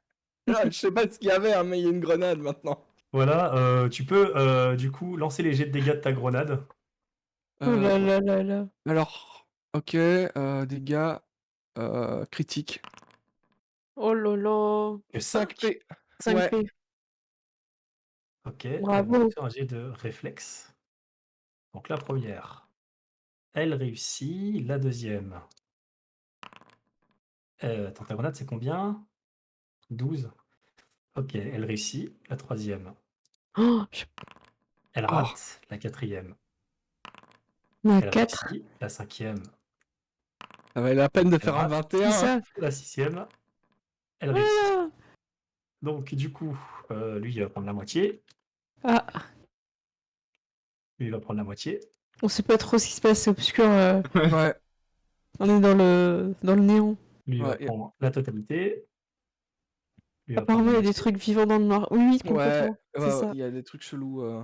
Ah, je sais pas ce qu'il y avait, hein, mais il y a une grenade maintenant. Voilà, tu peux du coup lancer les jets de dégâts de ta grenade. Oh là là là là. Alors, ok, dégâts critiques. Oh là là. Que 5 P. 5 Ouais. P. Ok, Bravo. on va faire un jet de réflexe. Donc la première, elle réussit. La deuxième. Attends, ta grenade, c'est combien? 12. Ok, elle réussit. La troisième, Oh, elle Oh. rate. La quatrième, on a elle 4. réussit. La cinquième, Ça valait la peine de faire un rate. 21. C'est hein. ça. La sixième, elle Oh réussit. là là. Donc du coup, lui, il va prendre la moitié. Ah, Lui, il va prendre la moitié. on sait pas trop ce qui se passe, c'est obscur. Ouais. On est dans le néant. Lui, il va Ouais, prendre la totalité. Lui, il va Apparemment, prendre il y la a des moitié. trucs vivants dans le noir. Oui, Ouais, complètement. C'est ouais, ça. il y a des trucs chelous. Ouais,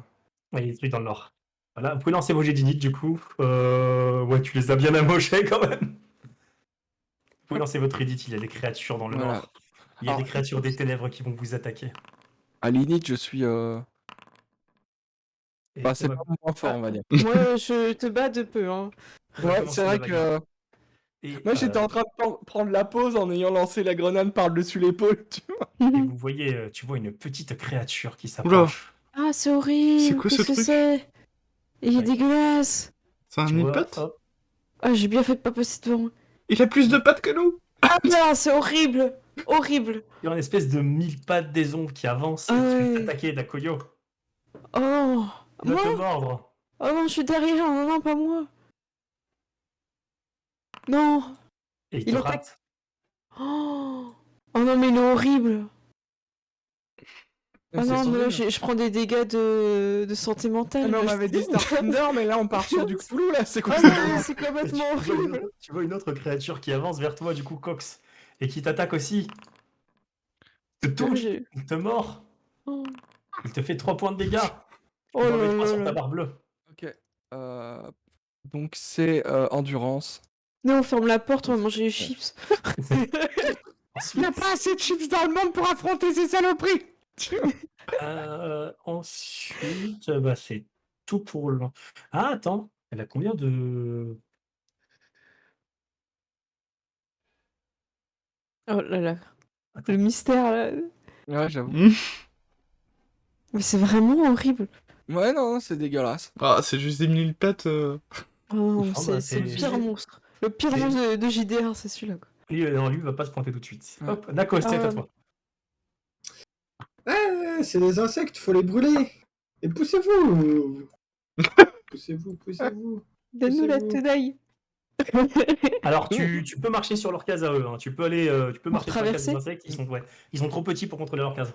il y a des trucs dans le nord. Voilà, vous pouvez lancer vos jets d'init du coup. Ouais, tu les as bien amochés quand même. Vous pouvez lancer votre edit, il y a des créatures dans le Voilà. nord. Il y a Alors, des créatures des ténèbres qui vont vous attaquer. À l'init, je suis. Et Bah, c'est on va- pas mon point fort, on va dire. Moi, je te bats de peu, hein. on va Ouais, commencer c'est vrai la bagarre. que. Et, Moi, j'étais en train de prendre la pause en ayant lancé la grenade par-dessus l'épaule, tu vois. Et vous voyez, tu vois une petite créature qui Oula, s'approche. Ah, c'est horrible. quoi ce Qu'est-ce que truc? c'est? Il est Ouais. dégueulasse. c'est un Tu vois, nid-patte? hop, Ah, j'ai bien fait de pas passer devant. Il a plus de pattes que nous! Ah là, c'est horrible. Horrible. il y a une espèce de 1000 pattes des ombres qui avance Ah et qui veut ouais. t'attaquer, Nakoyo. Oh. Il va te Moi? mordre. Oh non, je suis derrière. Non, non, pas moi. Non. Et il Il te attaque. rate. Oh. Oh non, mais il est horrible. Ah C'est non, mais là, horrible. je prends des dégâts de santé Ah, mentale. mais on là, m'avait je- dit Starfinder, mais là on part sur du Cthulhu là, c'est quoi Ah ça? non, c'est Et complètement horrible. tu vois une autre créature qui avance vers toi, du coup, Cox, et qui t'attaque aussi. Il te Ah, touche, j'ai- il te mord, Oh, il te fait 3 points de dégâts. oh Tu peux enlever là 3 là sur ta là. barre bleue. Ok. Donc c'est endurance. Non, on ferme la porte, on va manger les chips. Il n'y Ensuite, a pas assez de chips dans le monde pour affronter ces saloperies. ensuite, bah, c'est tout pour le... Ah, attends, elle a combien de... Oh là là. Attends, Le mystère là. Ouais, j'avoue. Mais c'est vraiment horrible. Ouais, non, c'est dégueulasse. Ah, c'est juste des mille pattes. Oh non, Ah bah, c'est le c'est- pire monstre. Le pire c'est- monstre de JDR, c'est celui-là. Quoi. non, lui, il va pas se pointer tout de suite. Ouais. Hop, Nako, c'est à Ah. toi. C'est des insectes, faut les brûler. Et poussez-vous. Poussez-vous. Donne-nous la Poussez-vous. tenaille. Alors, tu peux marcher sur leur case à eux. Hein. Tu peux aller, tu peux Pour marcher sur la case des traverser insectes. Ils sont trop petits pour contrôler leur case.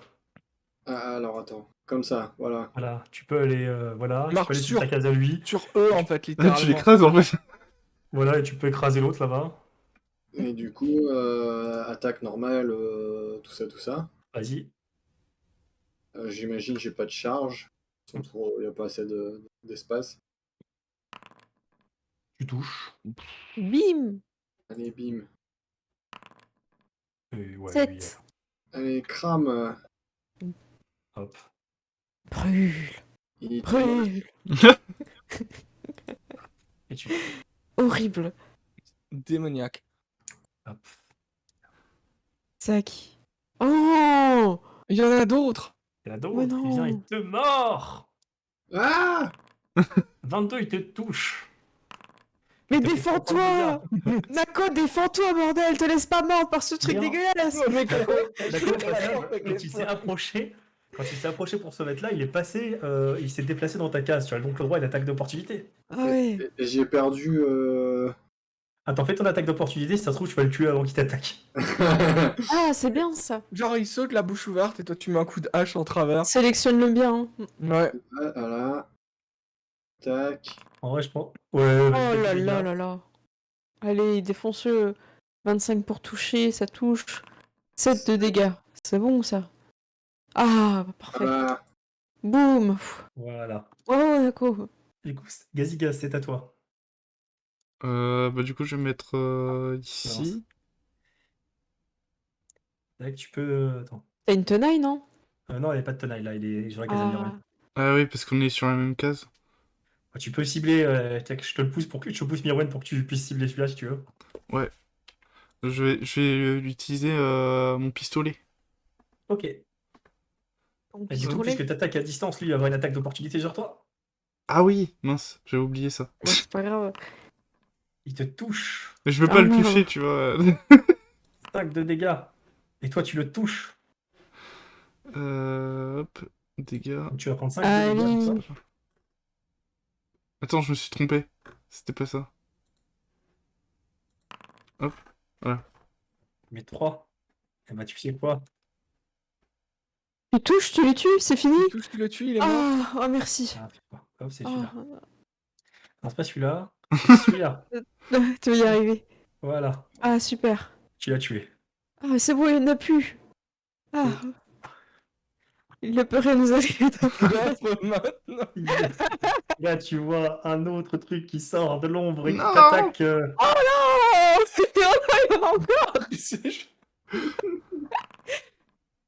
Ah, alors attends, comme ça, voilà. Voilà, tu peux aller, voilà, tu Marche peux aller sur sur- ta case à lui. Sur eux en fait, Tu littéralement. l'écrases en fait. Voilà, et tu peux écraser l'autre là-bas. Et du coup, attaque normale, tout ça. Vas-y. J'imagine j'ai pas de charge. Il n'y a pas assez d'espace. Tu touches. Bim. Allez, bim. Et ouais, 7. Allez, crame. Hop. Brûle. Il Brûle. Et tu. Horrible. Démoniaque. Hop. C'est à qui? Oh. Il y en a d'autres. Il y en a d'autres. Mais Il vient, il non. te mord. Ah 22, il te touche. Mais Il te fait 3 points de défends-toi. Nako, défends-toi, bordel. Te laisse pas mordre par ce truc Bien. dégueulasse. D'accord, quand il s'est approché, pour se mettre là, il est passé, il s'est déplacé dans ta case. Tu as donc le droit à une attaque d'opportunité. Ah ouais. Et j'ai perdu. Attends, fais ton attaque d'opportunité. Si ça se trouve, tu vas le tuer avant qu'il t'attaque. Ah, c'est bien ça. Genre il saute la bouche ouverte et toi tu mets un coup de hache en travers. Sélectionne-le bien. hein. Ouais. Voilà. Tac. En vrai, je pense. Ouais. Oh vas-y, là vas-y, là vas-y. là là. Allez, défonce-le. 25 pour toucher, ça touche. 7 de dégâts. C'est bon ça. Ah, bah, Ah parfait. bah, Boum. Pff. Voilà. Oh, d'accord. Du coup, Gazigaz, c'est à toi. Bah, du coup, je vais mettre ici. Tac, tu peux. Attends. T'as une tenaille, non? Non, il n'y a pas de tenaille là. Il est sur la case Ah. Ah oui, parce qu'on est sur la même case. Tu peux cibler. Tac, je te le pousse Mirwen pour que tu puisses cibler celui-là si tu veux. Je vais l'utiliser mon pistolet. Ok. Ton Et du coup, pistolet. puisque tu attaques à distance, lui, il va avoir une attaque d'opportunité sur toi. Ah oui, mince, j'avais oublié ça. Ouais, c'est pas grave. Il te touche. Mais je veux Ah pas le non. toucher, tu vois. 5 de dégâts. Et toi, tu le touches. Hop, dégâts. Donc, tu vas prendre 5 de Allez. dégâts. comme ça. Attends, je me suis trompé. C'était pas ça. Mais 3. Et bah, tu sais quoi? Tu touches, tu les tues, c'est fini? Tu touches, tu le tues, il est mort. Ah, oh, merci. Ah, hop, c'est Ah, celui-là. Non, c'est pas celui-là. C'est celui-là. tu vas y arriver. Voilà. Ah, super. Tu l'as tué. Ah, c'est bon, il n'y en a plus. Ah. Il ne peut rien nous arriver d'après. Maintenant. Là, tu vois un autre truc qui sort de l'ombre et qui Non. t'attaque. Oh non! Il y en a encore!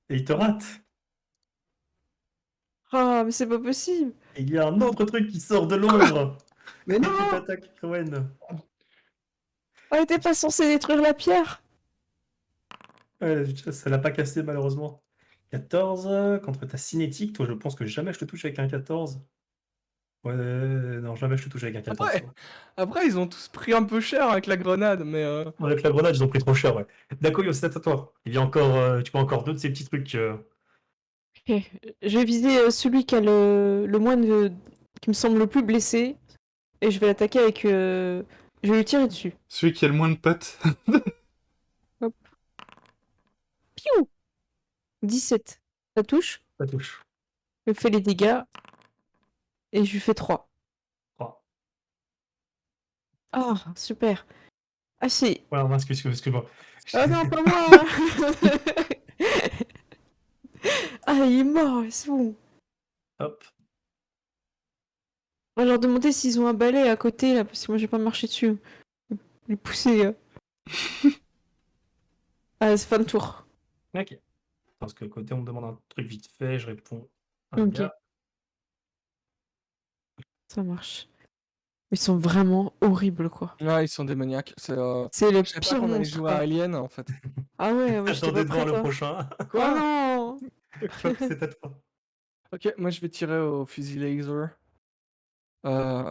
Et il te rate. Ah, mais c'est pas possible. Et il y a un autre truc qui sort de l'ombre mais et non qui t'attaque, Rowan. On était pas censé détruire la pierre. Ouais, ça l'a pas cassé, malheureusement. 14 contre ta cinétique. Toi, je pense que jamais je te touche avec un 14. Ouais, non, jamais je te touche avec un 14. Après, toi. après, ils ont tous pris un peu cher avec la grenade, mais Avec la grenade, ils ont pris trop cher, ouais. Dakoyo, c'est à toi. Il y a encore, tu peux encore deux de ces petits trucs. Ok. Je vais viser celui qui a le moins de... qui me semble le plus blessé. Et je vais l'attaquer avec... Je vais lui tirer dessus. Celui qui a le moins de pattes. Piou 17. Ça touche. Ça touche. Je fais les dégâts. Et je lui fais 3. 3. Ah, super. Ah, c'est... Ouais, non, excuse-moi. Ah non, pas moi. Ah, il est mort, c'est bon. Hop. On va leur demander s'ils ont un balai à côté, là, parce que moi, j'ai pas marché dessus. Les pousser. Ah, c'est fin de tour. Ok. Parce que côté, on me demande un truc vite fait, je réponds à un Ok. gars. Ça marche. Ils sont vraiment horribles, quoi. ouais, ils sont démoniaques. C'est le Je savais pas pire qu'on allait monstre, jouer à quoi. Alien, en fait. Ah ouais, moi, j'étais Attendez pas de voir prête, le hein. prochain. Oh non. Hop, c'est à toi. Ok, moi je vais tirer au fusil laser.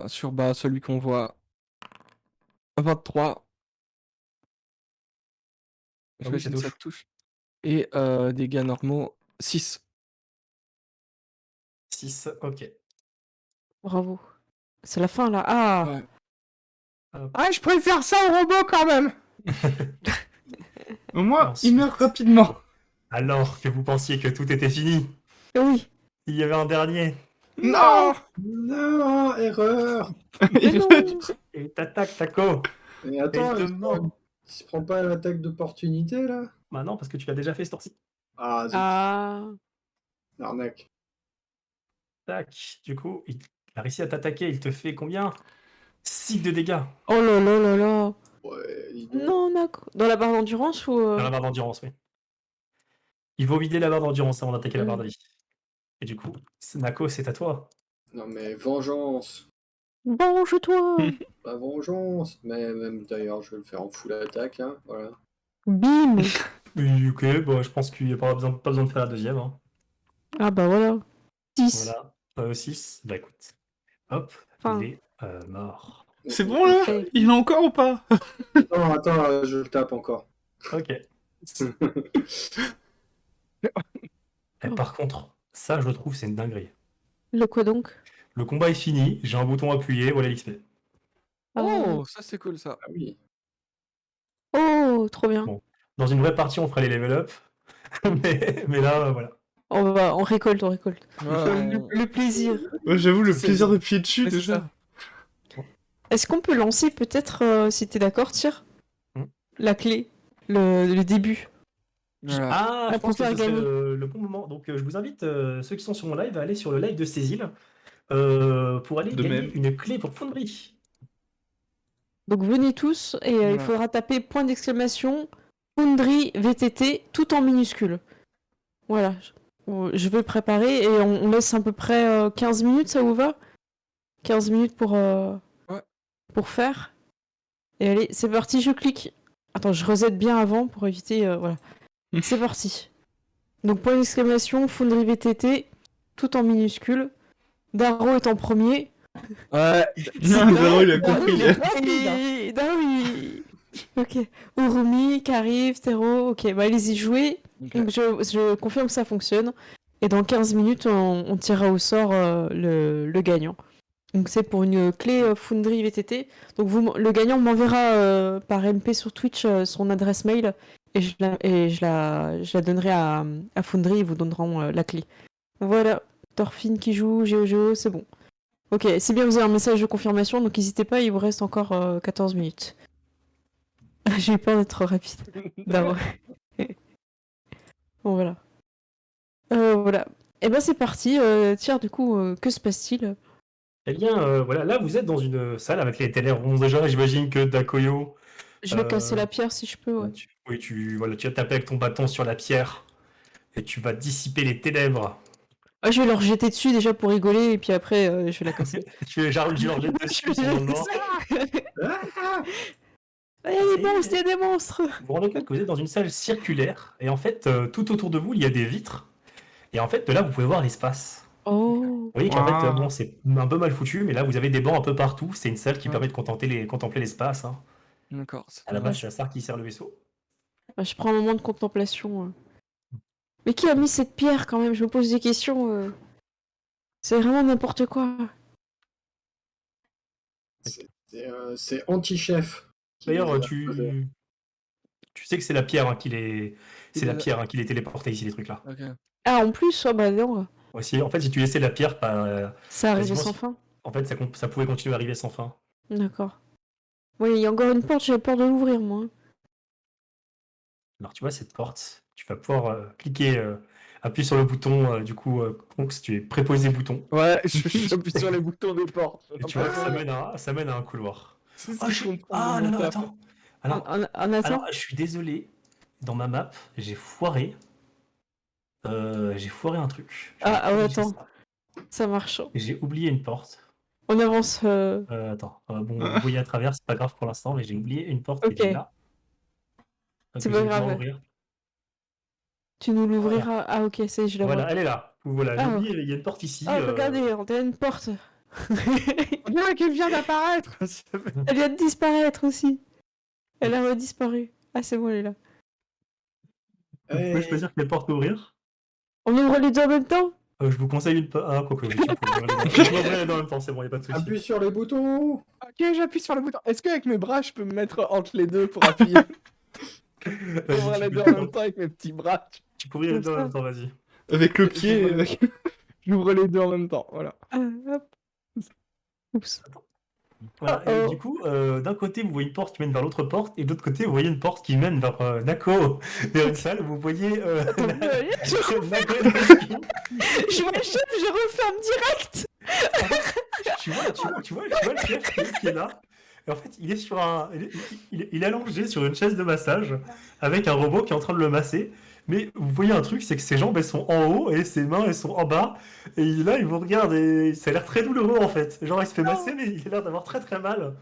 Sur celui qu'on voit. 23. Ah Je oui, vais ça essayer de ça touche. touche. Et dégâts normaux, 6. 6, ok. Bravo. C'est la fin, là. Ah. Ouais. Hop. Ah, je préfère ça au robot quand même. Au moins, Ensuite. il meurt rapidement. Alors que vous pensiez que tout était fini, Oui. il y avait un dernier. Non. Non, erreur. Mais non. Et il t'attaque, Taco. Mais Et attends, il te il mord. se prend pas l'attaque d'opportunité là? Bah non, parce que tu l'as déjà fait ce tour-ci. Ah, zut, Ah. l'arnaque. Tac. Du coup, il a réussi à t'attaquer. Il te fait combien? 6 de dégâts. Oh là là là là. Ouais, dis donc. Non, d'accord. Dans la barre d'endurance ou... Dans la barre d'endurance, oui. Il faut vider la barre d'endurance avant d'attaquer la barre de Mm. vie. Et du coup, Nako, c'est à toi. Non mais vengeance. Venge-toi. La vengeance. Mais même d'ailleurs, je vais le faire en full attaque, hein, voilà. Bim. Oui, ok, bon, je pense qu'il n'y a pas besoin de faire la deuxième. Hein. Ah bah voilà. 6. Voilà. 6. Bah écoute. Hop, Enfin. il est mort. C'est bon là? Parfait. Il est encore ou pas? Non, attends, je le tape encore. Ok. Et par contre, ça, je trouve, c'est une dinguerie. Le quoi donc? Le combat est fini, j'ai un bouton appuyé, voilà l'XP. Ah. Oh, ça c'est cool ça. Ah oui. Oh, trop bien. Bon. Dans une vraie partie, on ferait les level up. mais là, voilà. On récolte, on récolte. Ouais, Le plaisir. Ouais, j'avoue, le C'est- plaisir de pied dessus Ouais, c'est déjà. ça. Est-ce qu'on peut lancer peut-être, si t'es d'accord, Tire, Hmm. la clé, le début? Voilà. Ah, je Ah, pense pour que faire ce serait gagner. le bon moment. Donc, je vous invite, ceux qui sont sur mon live, à aller sur le live de Cécile pour aller De gagner même. une clé pour Foundry. Donc venez tous et il Voilà. faudra taper point d'exclamation Foundry VTT tout en minuscule. Voilà. Je vais préparer et on laisse à peu près 15 minutes, ça vous va? 15 minutes pour faire. Et allez, c'est parti, je clique. Attends, je reset bien avant pour éviter... voilà. C'est parti. Donc point d'exclamation Foundry VTT tout en minuscule. Daro est en premier. Ouais. Non, Zaro, il a compris. Et Daro, ok. Urumi, qui arrive, Tero, ok, bah allez-y jouer. Ok. Donc je confirme que ça fonctionne. Et dans 15 minutes, on tirera au sort le gagnant. Donc c'est pour une clé Foundry VTT. Donc le gagnant m'enverra par MP sur Twitch son adresse mail et je la donnerai à Foundry, ils vous donneront la clé. Voilà, Thorfinn qui joue, GeoGeo, c'est bon. Ok, c'est bien, vous avez un message de confirmation, donc n'hésitez pas, il vous reste encore 14 minutes. J'ai eu peur d'être trop rapide. D'abord. Bon, voilà. Voilà. Et ben c'est parti. Tiens, du coup, que se passe-t-il? Eh bien, voilà, là, vous êtes dans une salle avec les télés rondes déjà. J'imagine que Dakoyo... Je vais casser la pierre si je peux, ouais. tu vas taper avec ton bâton sur la pierre et tu vas dissiper les ténèbres. Ah, je vais leur jeter dessus déjà pour rigoler, et puis après, je vais la casser. Tu leur jettes dessus, ils sont dans le noir. Ah, il y a des monstres, il y a des monstres! Vous vous rendez compte que vous êtes dans une salle circulaire et en fait, tout autour de vous, il y a des vitres Et en fait, de là, vous pouvez voir l'espace. Oh. Vous voyez qu'en fait, Waouh. bon, c'est un peu mal foutu, mais là, vous avez des bancs un peu partout. C'est une salle qui Ouais. permet de contempler l'espace. Hein. D'accord. À la base, c'est la star qui sert le vaisseau. Bah, je prends un moment de contemplation. Mais qui a mis cette pierre quand même? Je me pose des questions. C'est vraiment n'importe quoi. C'est anti-chef. qui D'ailleurs, les a posés. tu sais que c'est la pierre hein, c'est la les a- pierre hein, qui les téléportait ici, les trucs là. Ok. Ah, en plus, bah non, Aussi, en fait, si tu laissais la pierre, ça arrivait quasiment, sans fin. en fait, ça pouvait continuer à arriver sans fin. D'accord. Oui, il y a encore une porte, j'avais peur de l'ouvrir, moi. Alors, tu vois, cette porte, tu vas pouvoir cliquer, appuyer sur le bouton, donc, si tu es préposé bouton, Ouais, j'appuie sur les boutons des portes. et tu vois que ça mène à un couloir. C'est ce Ah, que je comprends de non, mon non, taf. attends. En Alors, attendant, je suis désolé, dans ma map, j'ai foiré. J'ai foiré un truc. Je vais corriger attends, ça. ça marche. J'ai oublié une porte. On avance. Attends, bon, vous voyez à travers, c'est pas grave pour l'instant, mais j'ai oublié une porte qui Ok, était là, c'est que pas je vais devoir grave. ouvrir. Tu nous Voilà, l'ouvriras. Ah, ok, c'est, je la vois. voilà, elle est là. Voilà, j'ai Ah, oublié, il y a une porte ici. regardez, on a une porte. On dirait qu'elle vient d'apparaître. Elle vient de disparaître aussi. Elle a redisparu. Ah, c'est bon, elle est là. Vous pouvez Eh, choisir quelle porte ouvrir. On ouvre les deux en même temps? Je vous conseille une porte. Ah, quoique, oui, tu peux ouvrir les deux. Je peux ouvrir les deux en même temps, c'est bon, il n'y a pas de souci. appuie sur les boutons. Ok, j'appuie sur le bouton. Est-ce qu'avec mes bras, je peux me mettre entre les deux pour appuyer? Vas-y, Ouvrir tu les peux- deux en même temps avec mes petits bras. Tu peux ouvrir les deux en même temps, vas-y. Avec le pied. J'ouvre les deux en même temps, voilà. Hop. Oups. Voilà, et du coup, d'un côté, vous voyez une porte qui mène vers l'autre porte, et de l'autre côté, vous voyez une porte qui mène vers Nako, vers une salle. Vous voyez Attends, Nako je et Nako. je m'achète, je referme direct. Tu vois le chef qui est là. Et en fait, il est il est allongé sur une chaise de massage avec un robot qui est en train de le masser. Mais vous voyez un truc, c'est que ses jambes elles sont en haut et ses mains elles sont en bas. Et là, il vous regarde et ça a l'air très douloureux en fait. Genre, il se fait masser, mais il a l'air d'avoir très très mal.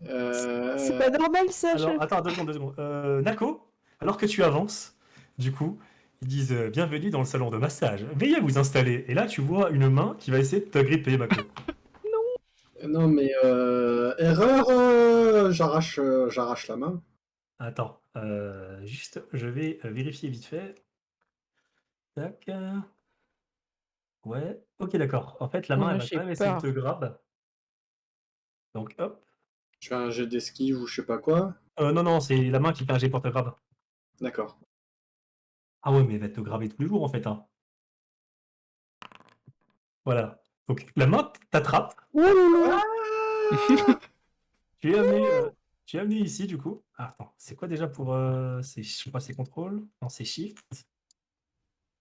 C'est pas normal ça, Alors, chef. attends, 2 secondes. Nako, alors que tu avances, du coup, ils disent bienvenue dans le salon de massage. Veuillez vous installer. Et là, tu vois une main qui va essayer de t'agripper, Mako. Non mais erreur, j'arrache la main. Attends, juste, je vais vérifier vite fait. Tac. Ouais, ok, d'accord. En fait, la Oh main, là, elle va j'ai quand même essayer de peur. te grab. Donc, hop. Je fais un jet d'esquive ou je sais pas quoi. Non, c'est la main qui fait un jet pour te grab. D'accord. Ah ouais, mais elle va te grabber tous les jours, en fait. Hein. Voilà. Donc, la main t'attrape. Oh là là. Tu es amené ici, du coup. Ah, attends, c'est quoi déjà pour... je sais pas, c'est contrôle? Non, c'est shift.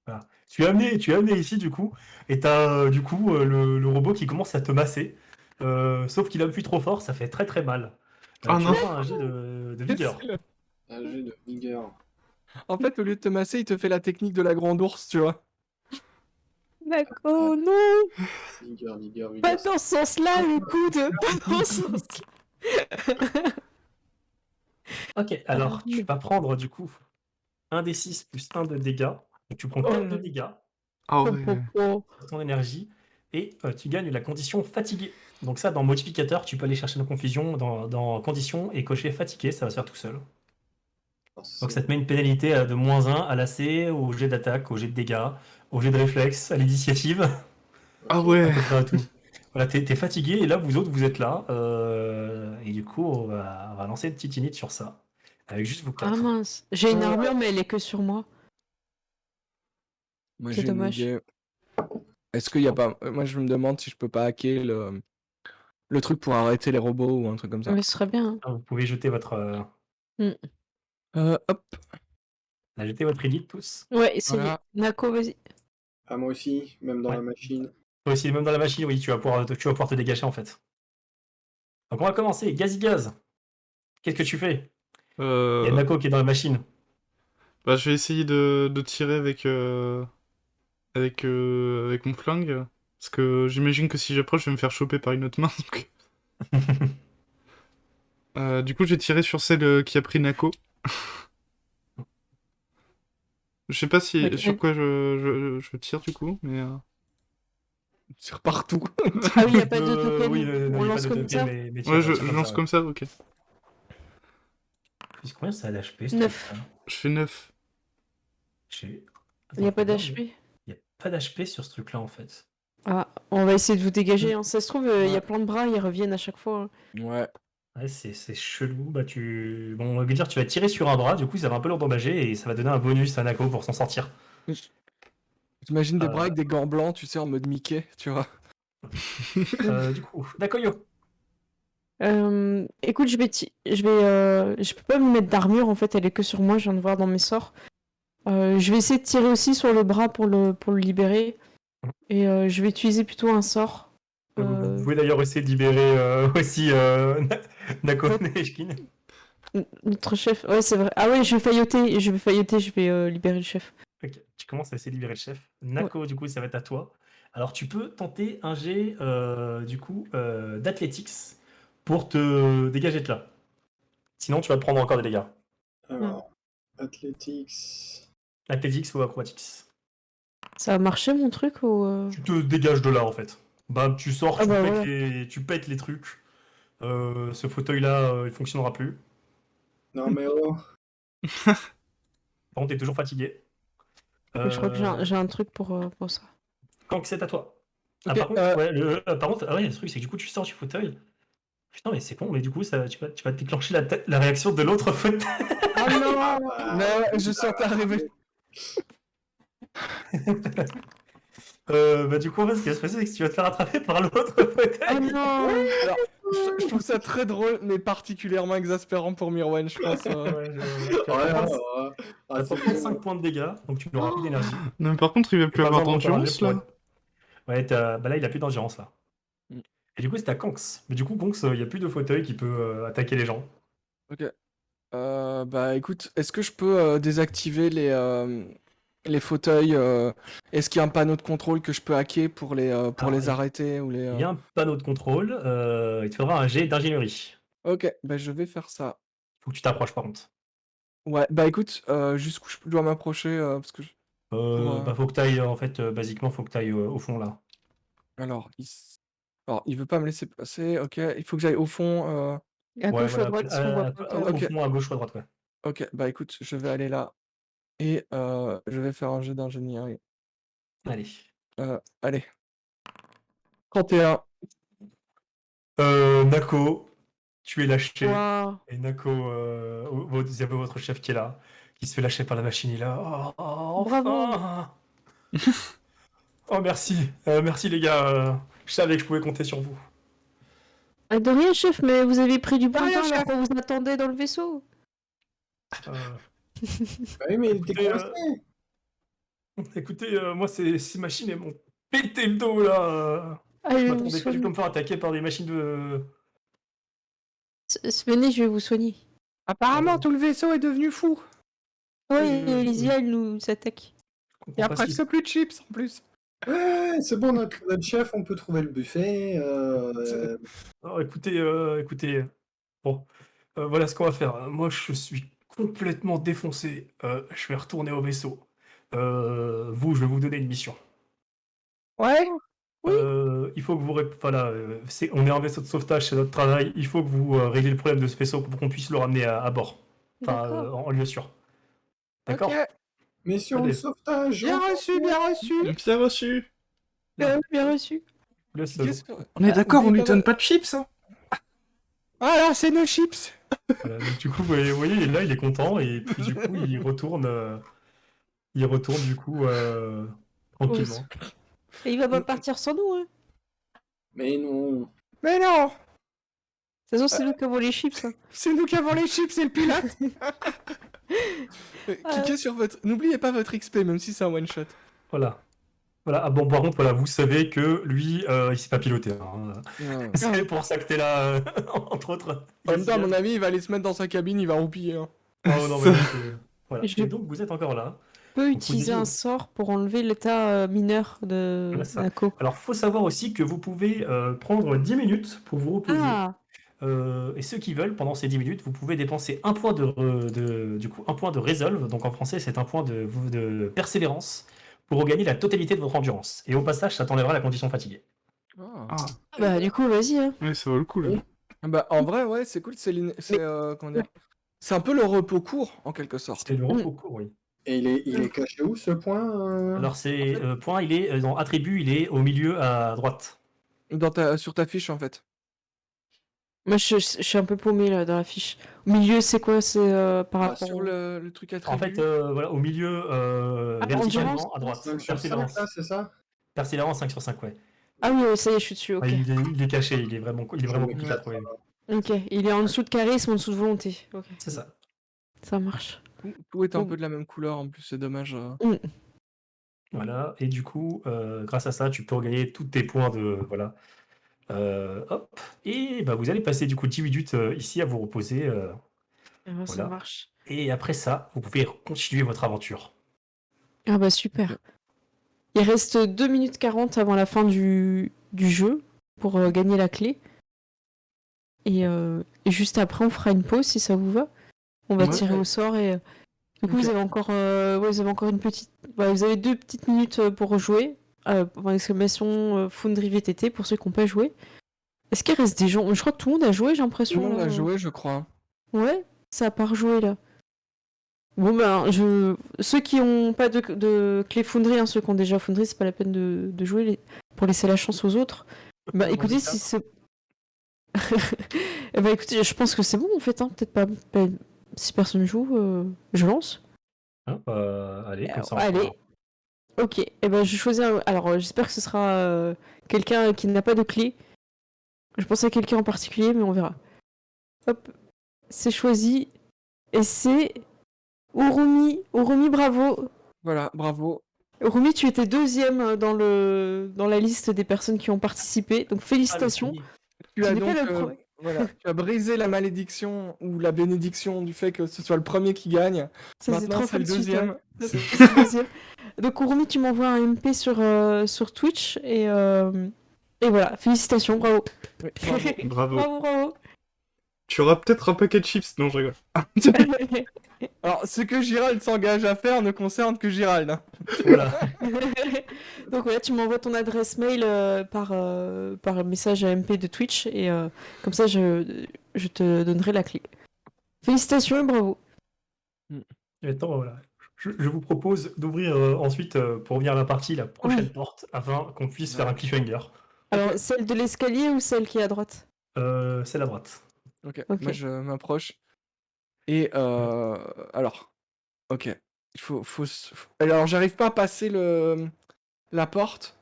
Voilà. Tu es amené ici, du coup, et t'as, du coup, le robot qui commence à te masser. Sauf qu'il appuie trop fort, ça fait très très mal. Oh Tu non. vas faire un jet de vigueur. Un jet de vigueur. En fait, au lieu de te masser, il te fait la technique de la grande ours, tu vois. D'accord, non. Vigueur. Pas dans ce sens-là, le coude. Pas dans ce sens-là. Ok, alors tu vas prendre du coup 1 des 6 plus 1 de dégâts. Donc tu prends 4 de dégâts Ah Oh, ouais. oh, oh. sur ton énergie et tu gagnes la condition fatigué. Donc ça, dans modificateur, tu peux aller chercher la confusion dans condition et cocher fatigué, ça va se faire tout seul. Donc ça te met une pénalité de -1 à l'AC, au jet d'attaque, au jet de dégâts, au jet de réflexe, à l'initiative, Ah ouais. à peu près à tout. Voilà, t'es fatigué et là vous autres vous êtes là. Et du coup, on va lancer une petite init sur ça. Avec juste vous Ah 4. mince. J'ai une armure, mais elle est que sur moi. Moi, C'est j'ai une dommage. idée. Est-ce qu'il y a pas... Moi, je me demande si je peux pas hacker le truc pour arrêter les robots ou un truc comme ça. Mais ce serait bien. Hein. Ah, vous pouvez jeter votre Hop, jeter votre edit tous. Ouais, essayez. Voilà. Nako, vas-y. Ah moi aussi, même dans Ouais. la machine. Toi aussi, même dans la machine, oui, tu vas pouvoir te dégager en fait. Donc on va commencer. Gaz. Qu'est-ce que tu fais? Il y a Nako qui est dans la machine. Bah, je vais essayer de tirer avec mon flingue. Parce que j'imagine que si j'approche, je vais me faire choper par une autre main. Du coup, j'ai tiré sur celle qui a pris Nako. Je sais pas si Ok. sur quoi je tire du coup, mais... Sur partout. Ah oui, il n'y a pas de token. Oui, non, On il y a pas lance de comme token, ça. mais Ouais, je tire comme lance ça, comme ça, ok. Puis combien ça a d'HP, ce 9. truc-là Je fais 9. J'ai- Il n'y a Attends, pas je regarde, mais d'HP. il n'y a pas d'HP sur ce truc-là, en fait. Ah, on va essayer de vous dégager. Hein. Ça se trouve, il y a Ouais. plein de bras, ils reviennent à chaque fois. Hein. Ouais. Ouais, c'est chelou. Bah, Bon, on va dire, tu vas tirer sur un bras, du coup, ça va un peu l'endommager et ça va donner un bonus à Nako pour s'en sortir. J'imagine des bras Euh, avec des gants blancs, tu sais, en mode Mickey, tu vois. Du coup, Nakoyo. Écoute, je peux pas me mettre d'armure en fait, elle est que sur moi, je viens de voir dans mes sorts. Je vais essayer de tirer aussi sur le bras pour le libérer. Et je vais utiliser plutôt un sort. Vous Euh, pouvez d'ailleurs essayer de libérer aussi Nako Neshkin. Notre chef. Ouais, c'est vrai. Ah ouais, je vais failloter, je vais libérer le chef. Ok, tu commences à essayer de libérer le chef. Nako, du coup, ça va être à toi. Alors, tu peux tenter un jet, du coup, d'athletics pour te dégager de là. Sinon, tu vas te prendre encore des dégâts. Alors, Athletics. Athletics ou acrobatics. Ça a marché mon truc ou Tu te dégages de là, en fait. Bah, tu sors, Ah tu, bah pètes voilà. tu pètes les trucs. Ce fauteuil-là, il fonctionnera plus. Non, mais oh. Par contre, t'es toujours fatigué. Je crois que Euh, j'ai un truc pour ça. Quand c'est à toi. Ah, Ok, par contre, ouais, ah ouais, le truc, c'est que du coup, tu sors du fauteuil. Putain, mais c'est con, mais du coup, tu vas déclencher la réaction de l'autre fauteuil. Ah non bah, Mais je sentais arriver. Bah, du coup, en fait, ce qui va se passer, c'est que tu vas te faire attraper par l'autre fauteuil. Oh non. Alors, je trouve ça très drôle, mais particulièrement exaspérant pour Mirwen, je pense. Ouais, tu vas Ouais, prendre, ouais. tu Ah, vas c'est prendre bon. 5 points de dégâts, donc tu n'auras plus d'énergie. Non, mais par contre, il va Et plus pas avoir besoin de refaire un jet d'endurance, pour là. être. Ouais, bah là, il a plus d'endurance, là. Mm. Et du coup, c'est à Konks. Mais du coup, Konks, il n'y a plus de fauteuil qui peut attaquer les gens. Ok. Bah écoute, est-ce que je peux désactiver les fauteuils Est-ce qu'il y a un panneau de contrôle que je peux hacker pour Alors, les arrêter ou il y a un panneau de contrôle. Il te faudra un jet d'ingénierie. Ok, bah je vais faire ça. Faut que tu t'approches, par contre. Ouais, bah écoute, jusqu'où je dois m'approcher parce que Bah, faut que tu ailles, en fait, basiquement, faut que tu ailles au fond, là. alors, alors, il veut pas me laisser passer. Ok, il faut que j'aille au fond. À Ouais, gauche ou à voilà. droite si on voit pas. Au Ok. fond, à gauche ou à droite, ouais. Ok, bah écoute, je vais aller là et je vais faire un jeu d'ingénierie. Allez. Allez. 31. Nako, tu es lâché. Waouh. Et Nako, vous avez votre chef qui est là, qui se fait lâcher par la machine. Il est là. Oh, Bravo. enfin. Oh, merci. Merci, les gars. Je savais que je pouvais compter sur vous. Ah, de rien, chef, mais vous avez pris du bon rien, temps alors chef. qu'on vous attendait dans le vaisseau. Bah oui, mais il était Écoutez, coincé. écoutez, moi, ces machines, elles m'ont pété le dos, là. Je Allez, vous m'attendais pas du tout à soigner. me faire attaquer par des machines de... Venez, je vais vous soigner. Apparemment, tout le vaisseau est devenu fou. Ouais, oui. les IA, elles nous attaquent. Je Il y a comprends pas ce qui presque plus de chips en plus. Ouais, c'est bon, notre chef, on peut trouver le buffet. Alors, écoutez, bon, voilà ce qu'on va faire. Moi, je suis complètement défoncé. Je vais retourner au vaisseau. Vous, je vais vous donner une mission. Ouais. Oui. Il faut que vous... Voilà, on est un vaisseau de sauvetage, c'est notre travail. Il faut que vous régliez le problème de ce vaisseau pour qu'on puisse le ramener à bord. Enfin, D'accord. en lieu sûr. D'accord? Ok. Mission de Allez. sauvetage. Bien reçu, bien reçu. Bien reçu. Bien reçu. Qu'est-ce que- On est Ah, d'accord, on oubliez lui pas donne pas de chips, hein. Voilà, c'est nos chips. Voilà, donc, du coup, vous voyez, là, il est content et puis du coup, il retourne du coup tranquillement. Et il va pas partir sans nous, hein. Mais non. Mais non, De toute façon, c'est nous qui avons les chips. Hein. c'est nous qui avons les chips, c'est le pilote. Cliquez sur votre. N'oubliez pas votre XP, même si c'est un one shot. Voilà. Voilà. Ah bon, par contre, voilà, vous savez que lui, il sait pas piloter. Hein. C'est pour ça que t'es là, entre autres. En même temps, à mon avis, il va aller se mettre dans sa cabine, il va roupiller. Hein. Oh non, mais non, voilà. Je Et donc, vous êtes encore là. Je peux vous utiliser disiez- un sort pour enlever l'état mineur de Voilà ça. Nako. Alors, faut savoir aussi que vous pouvez prendre 10 minutes pour vous reposer. Ah, Et ceux qui veulent, pendant ces 10 minutes, vous pouvez dépenser un point un point de resolve, donc en français c'est un point de persévérance, pour regagner la totalité de votre endurance. Et au passage, ça t'enlèvera la condition fatiguée. Ah, Bah, du coup, vas-y. Hein. ouais, ça vaut le coup, là. Bah, en vrai, ouais, c'est cool. Comment dire? C'est un peu le repos court, en quelque sorte. C'est le repos court, oui. Et il est caché où ce point Alors c'est point, il est dans attribut, il est au milieu à droite. Sur ta fiche, en fait. Moi, je suis un peu paumé là dans la fiche. Au milieu, c'est quoi? C'est par Bah, rapport Sur au... le truc attribut. En fait, voilà, au milieu, verticalement endurance, à droite. 5 sur 5, Persévérance. là, c'est ça? Persévérance 5 sur 5, ouais. Ah oui, ça y est, je suis dessus, ok. Ah, il est caché, il est vraiment compliqué à trouver. Ok, il est en dessous de charisme, en dessous de volonté. Ok, C'est ça. ça marche. Tout est un Bon. peu de la même couleur, en plus, c'est dommage. Voilà, et du coup, grâce à ça, tu peux regagner tous tes points de... Voilà. Hop, et bah, vous allez passer du coup 10 minutes ici à vous reposer. Ah, ça Voilà. marche. Et après ça, vous pouvez continuer votre aventure. Ah bah super. Il reste 2 minutes 40 avant la fin du jeu pour gagner la clé. Et juste après, on fera une pause si ça vous va. On va Ouais. tirer au sort et... Du coup, Ok. vous avez encore, vous avez encore une petite... Ouais, vous avez 2 petites minutes pour rejouer. Pour l'exclamation Foundry VTT pour ceux qui n'ont pas joué. Est-ce qu'il reste des gens? Je crois que tout le monde a joué, j'ai Tout l'impression. le monde là. a joué, je crois. Ouais, ça a pas rejoué là. Bon ben, ceux qui ont pas de clé Foundry, hein, ceux qui ont déjà Foundry, c'est pas la peine de jouer pour laisser la chance aux autres. Bah Comment écoutez, on dit ça si c'est... Eh ben écoutez, je pense que c'est bon en fait, hein. Peut-être pas... Si personne joue, je lance. Hein, allez, comme ça on Allez. fera- Ok, et ben je choisis un... Alors j'espère que ce sera quelqu'un qui n'a pas de clé. Je pense à quelqu'un en particulier, mais on verra. Hop, c'est choisi. Et c'est... Urumi, bravo. Voilà, bravo. Urumi, tu étais deuxième dans la liste des personnes qui ont participé, donc Ah, félicitations. le Tu Tu as n'es pas donc le premier. voilà, tu as brisé la malédiction ou la bénédiction du fait que ce soit le premier qui gagne. Ça, Maintenant, trois c'est fois le de suite, deuxième. hein. C'est le deuxième. Donc Urumi, tu m'envoies un MP sur Twitch et voilà, félicitations, bravo. Oui, bravo. Bravo. Bravo. Tu auras peut-être un paquet de chips. Non, je rigole. Alors, ce que Gérald s'engage à faire ne concerne que Gérald. Hein. Voilà. Donc voilà, tu m'envoies ton adresse mail par message à MP de Twitch et comme ça je te donnerai la clé. Félicitations et bravo. Et maintenant, voilà. Je vous propose d'ouvrir ensuite, pour revenir à la partie, la prochaine Oui. porte, afin qu'on puisse faire un cliffhanger. Alors celle de l'escalier ou celle qui est à droite? C'est la droite. Ok, Ok. moi je m'approche. Et alors, ok. Alors, j'arrive pas à passer la porte.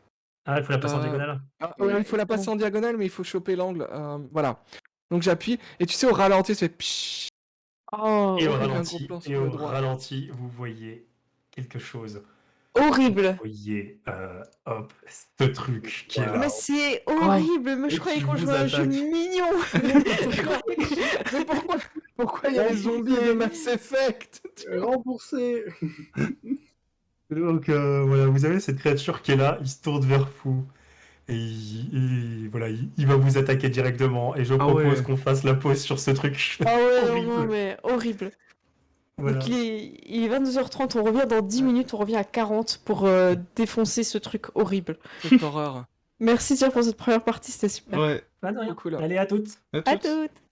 Ah, il faut la passer en Euh, diagonale. Ouais, il faut la passer en diagonale, mais il faut choper l'angle. Voilà. Donc j'appuie. Et tu sais, au ralenti, ça fait pshhh. Oh, Et au horrible, un ralenti, gros plan sur et le au droit. ralenti, vous voyez quelque chose. horrible. Vous voyez, hop, ce truc qui est là. Mais c'est horrible. Mais Et je croyais qui qu'on vous jouait à un jeu attaque. mignon. Mais pourquoi il y a les zombies de Mass Effect? Remboursé. Donc voilà, vous avez cette créature qui est là, il se tourne vers vous. Et voilà, il va vous attaquer directement. Et je propose ouais. qu'on fasse la pause sur ce truc. Ah ouais, Horrible. non, mais horrible. Voilà. Donc il est 22h30, on revient dans 10 minutes, on revient à 40 pour défoncer ce truc horrible. Cette horreur. Merci Thierry pour cette première partie, c'était super. Ouais. Pas de rien. Trop cool. Allez, à toutes. À À toutes. toutes.